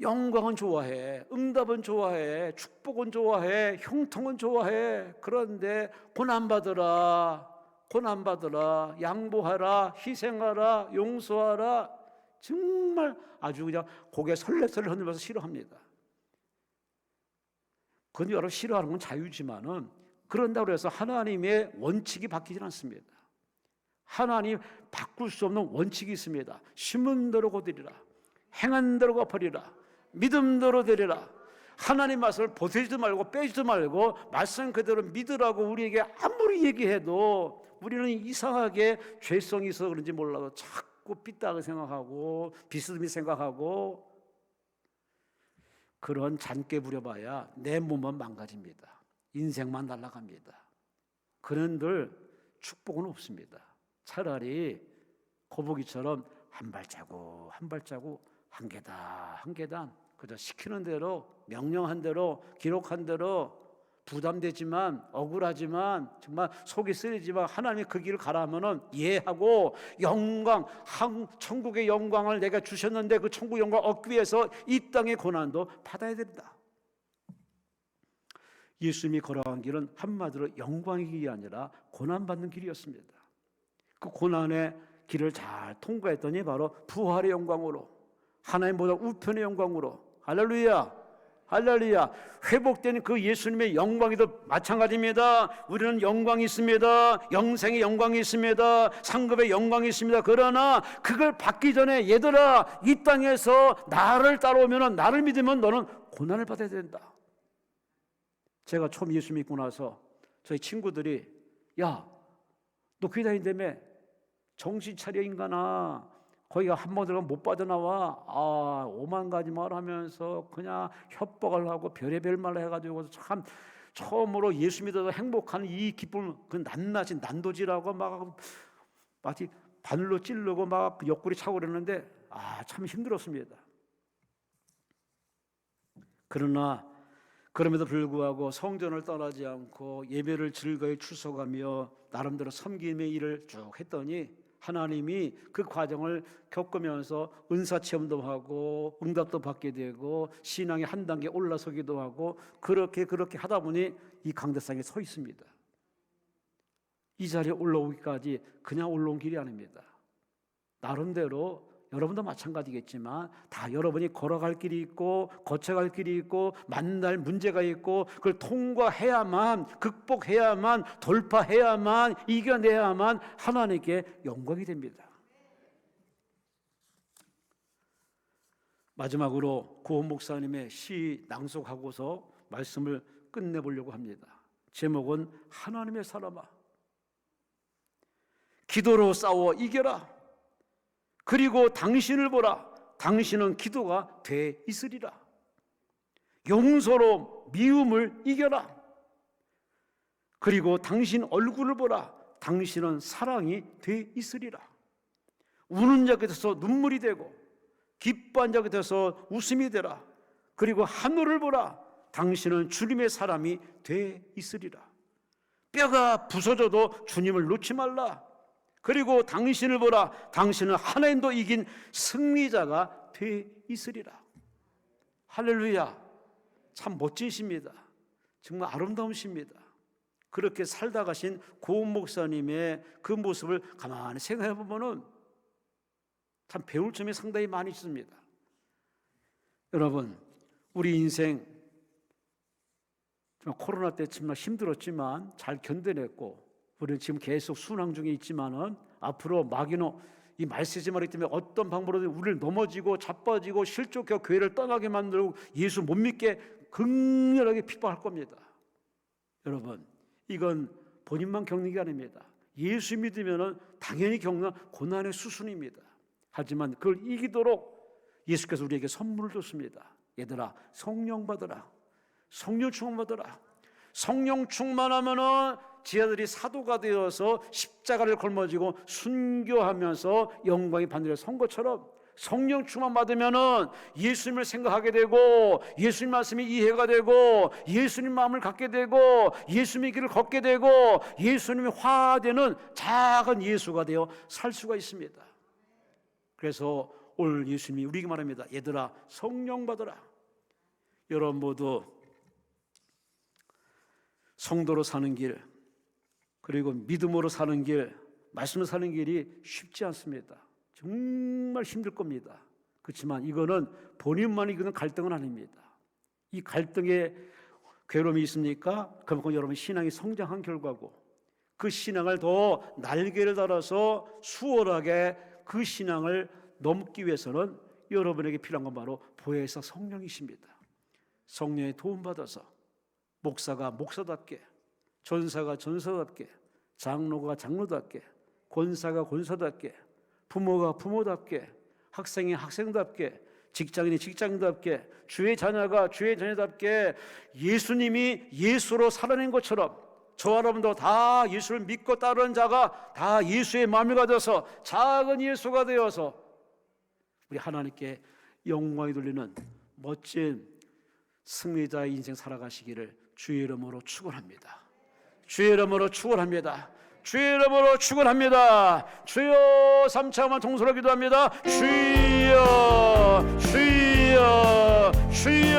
영광은 좋아해, 응답은 좋아해, 축복은 좋아해, 형통은 좋아해. 그런데 고난받으라, 고난받으라, 양보하라, 희생하라, 용서하라, 정말 아주 그냥 고개 설레설레 흔들면서 싫어합니다. 그런데 여러분, 싫어하는 건 자유지만은 그런다고 해서 하나님의 원칙이 바뀌지 않습니다. 하나님 바꿀 수 없는 원칙이 있습니다. 심은 대로 거두리라, 행한 대로 갚으리라, 믿음대로 되리라. 하나님 말씀을 보태지도 말고 빼지도 말고 말씀 그대로 믿으라고 우리에게 아무리 얘기해도 우리는 이상하게 죄성이 있어서 그런지 몰라도 자꾸 삐딱하게 생각하고 비스듬히 생각하고 그런 잔깨 부려봐야 내 몸은 망가집니다. 인생만 날아갑니다. 그런들 축복은 없습니다. 차라리 거북이처럼 한 발자국 한 발자국 한 계단 한 계단 그저 시키는 대로 명령한 대로 기록한 대로 부담되지만 억울하지만 정말 속이 쓰리지만 하나님이 그 길을 가라면은 이해하고 영광, 천국의 영광을 내가 주셨는데 그 천국 영광을 얻기 위해서 이 땅의 고난도 받아야 된다. 예수님이 걸어간 길은 한마디로 영광의 길이 아니라 고난받는 길이었습니다. 그 고난의 길을 잘 통과했더니 바로 부활의 영광으로, 하나님보다 우편의 영광으로, 할렐루야, 할렐루야, 회복된 그 예수님의 영광이도 마찬가지입니다. 우리는 영광이 있습니다. 영생의 영광이 있습니다. 상급의 영광이 있습니다. 그러나 그걸 받기 전에 얘들아, 이 땅에서 나를 따라오면, 나를 믿으면 너는 고난을 받아야 된다. 제가 처음 예수 믿고 나서 저희 친구들이 야, 너 교회 다닌다며, 정신 차려 인간아, 거기가 한 번 들어가면 못 빠져나와. 오만 가지 말 하면서 그냥 협박을 하고 별의별 말을 해가지고 참 처음으로 예수 믿어서 행복한 이 기쁨을 그 낱낱이 난도질하고 막 마치 바늘로 찌르고 막 옆구리 차고 그랬는데 참 힘들었습니다. 그러나 그럼에도 불구하고 성전을 떠나지 않고 예배를 즐거이 출석하며 나름대로 섬김의 일을 쭉 했더니 하나님이 그 과정을 겪으면서 은사체험도 하고 응답도 받게 되고 신앙의 한 단계 올라서기도 하고 그렇게 하다 보니 이 강대상에 서 있습니다. 이 자리에 올라오기까지 그냥 올라온 길이 아닙니다. 나름대로 여러분도 마찬가지겠지만 다 여러분이 걸어갈 길이 있고 거쳐갈 길이 있고 만날 문제가 있고 그걸 통과해야만, 극복해야만, 돌파해야만, 이겨내야만 하나님께 영광이 됩니다. 마지막으로 고은 목사님의 시 낭송하고서 말씀을 끝내보려고 합니다. 제목은 하나님의 사람아, 기도로 싸워 이겨라. 그리고 당신을 보라. 당신은 기도가 돼 있으리라. 용서로 미움을 이겨라. 그리고 당신 얼굴을 보라. 당신은 사랑이 돼 있으리라. 우는 자 곁에서 눈물이 되고 기뻐한 자 곁에서 웃음이 되라. 그리고 하늘을 보라. 당신은 주님의 사람이 돼 있으리라. 뼈가 부서져도 주님을 놓지 말라. 그리고 당신을 보라. 당신은 하나님도 이긴 승리자가 돼 있으리라. 할렐루야. 참 멋지십니다. 정말 아름다우십니다. 그렇게 살다 가신 고은 목사님의 그 모습을 가만히 생각해 보면은 참 배울 점이 상당히 많이 있습니다. 여러분, 우리 인생 정말 코로나 때 정말 힘들었지만 잘 견뎌냈고, 우리는 지금 계속 순항 중에 있지만은 앞으로 마귀노 이 말세지 말이기 때문에 어떤 방법으로든 우리를 넘어지고 자빠지고 실족해 교회를 떠나게 만들고 예수 못 믿게 극렬하게 핍박할 겁니다. 여러분, 이건 본인만 겪는 게 아닙니다. 예수 믿으면은 당연히 겪는 고난의 수순입니다. 하지만 그걸 이기도록 예수께서 우리에게 선물을 줬습니다. 얘들아, 성령 받으라. 성령 충만 받으라. 성령 충만하면은 지하들이 사도가 되어서 십자가를 걸머지고 순교하면서 영광이 반드시 선 것처럼 성령 충만 받으면은 예수님을 생각하게 되고 예수님 말씀이 이해가 되고 예수님 마음을 갖게 되고 예수님의 길을 걷게 되고 예수님이 화되는 작은 예수가 되어 살 수가 있습니다. 그래서 오늘 예수님이 우리에게 말합니다. 얘들아, 성령 받으라. 여러분 모두 성도로 사는 길, 그리고 믿음으로 사는 길, 말씀으로 사는 길이 쉽지 않습니다. 정말 힘들 겁니다. 그렇지만 이거는 본인만이 이기는 갈등은 아닙니다. 이 갈등에 괴로움이 있습니까? 그만큼 여러분 신앙이 성장한 결과고, 그 신앙을 더 날개를 달아서 수월하게 그 신앙을 넘기 위해서는 여러분에게 필요한 건 바로 보혜사 성령이십니다. 성령의 도움받아서 목사가 목사답게, 전사가 전사답게, 장로가 장로답게, 권사가 권사답게, 부모가 부모답게, 학생이 학생답게, 직장인이 직장인답게, 주의 자녀가 주의 자녀답게 예수님이 예수로 살아낸 것처럼 저와 여러분도 다 예수를 믿고 따르는 자가 다 예수의 마음이 가져서 작은 예수가 되어서 우리 하나님께 영광이 돌리는 멋진 승리자의 인생 살아가시기를 주의 이름으로 축원합니다. 주의 이름으로 축원합니다. 주의 이름으로 축원합니다. 주여, 삼차만 통솔로 기도합니다. 주여, 주여, 주여.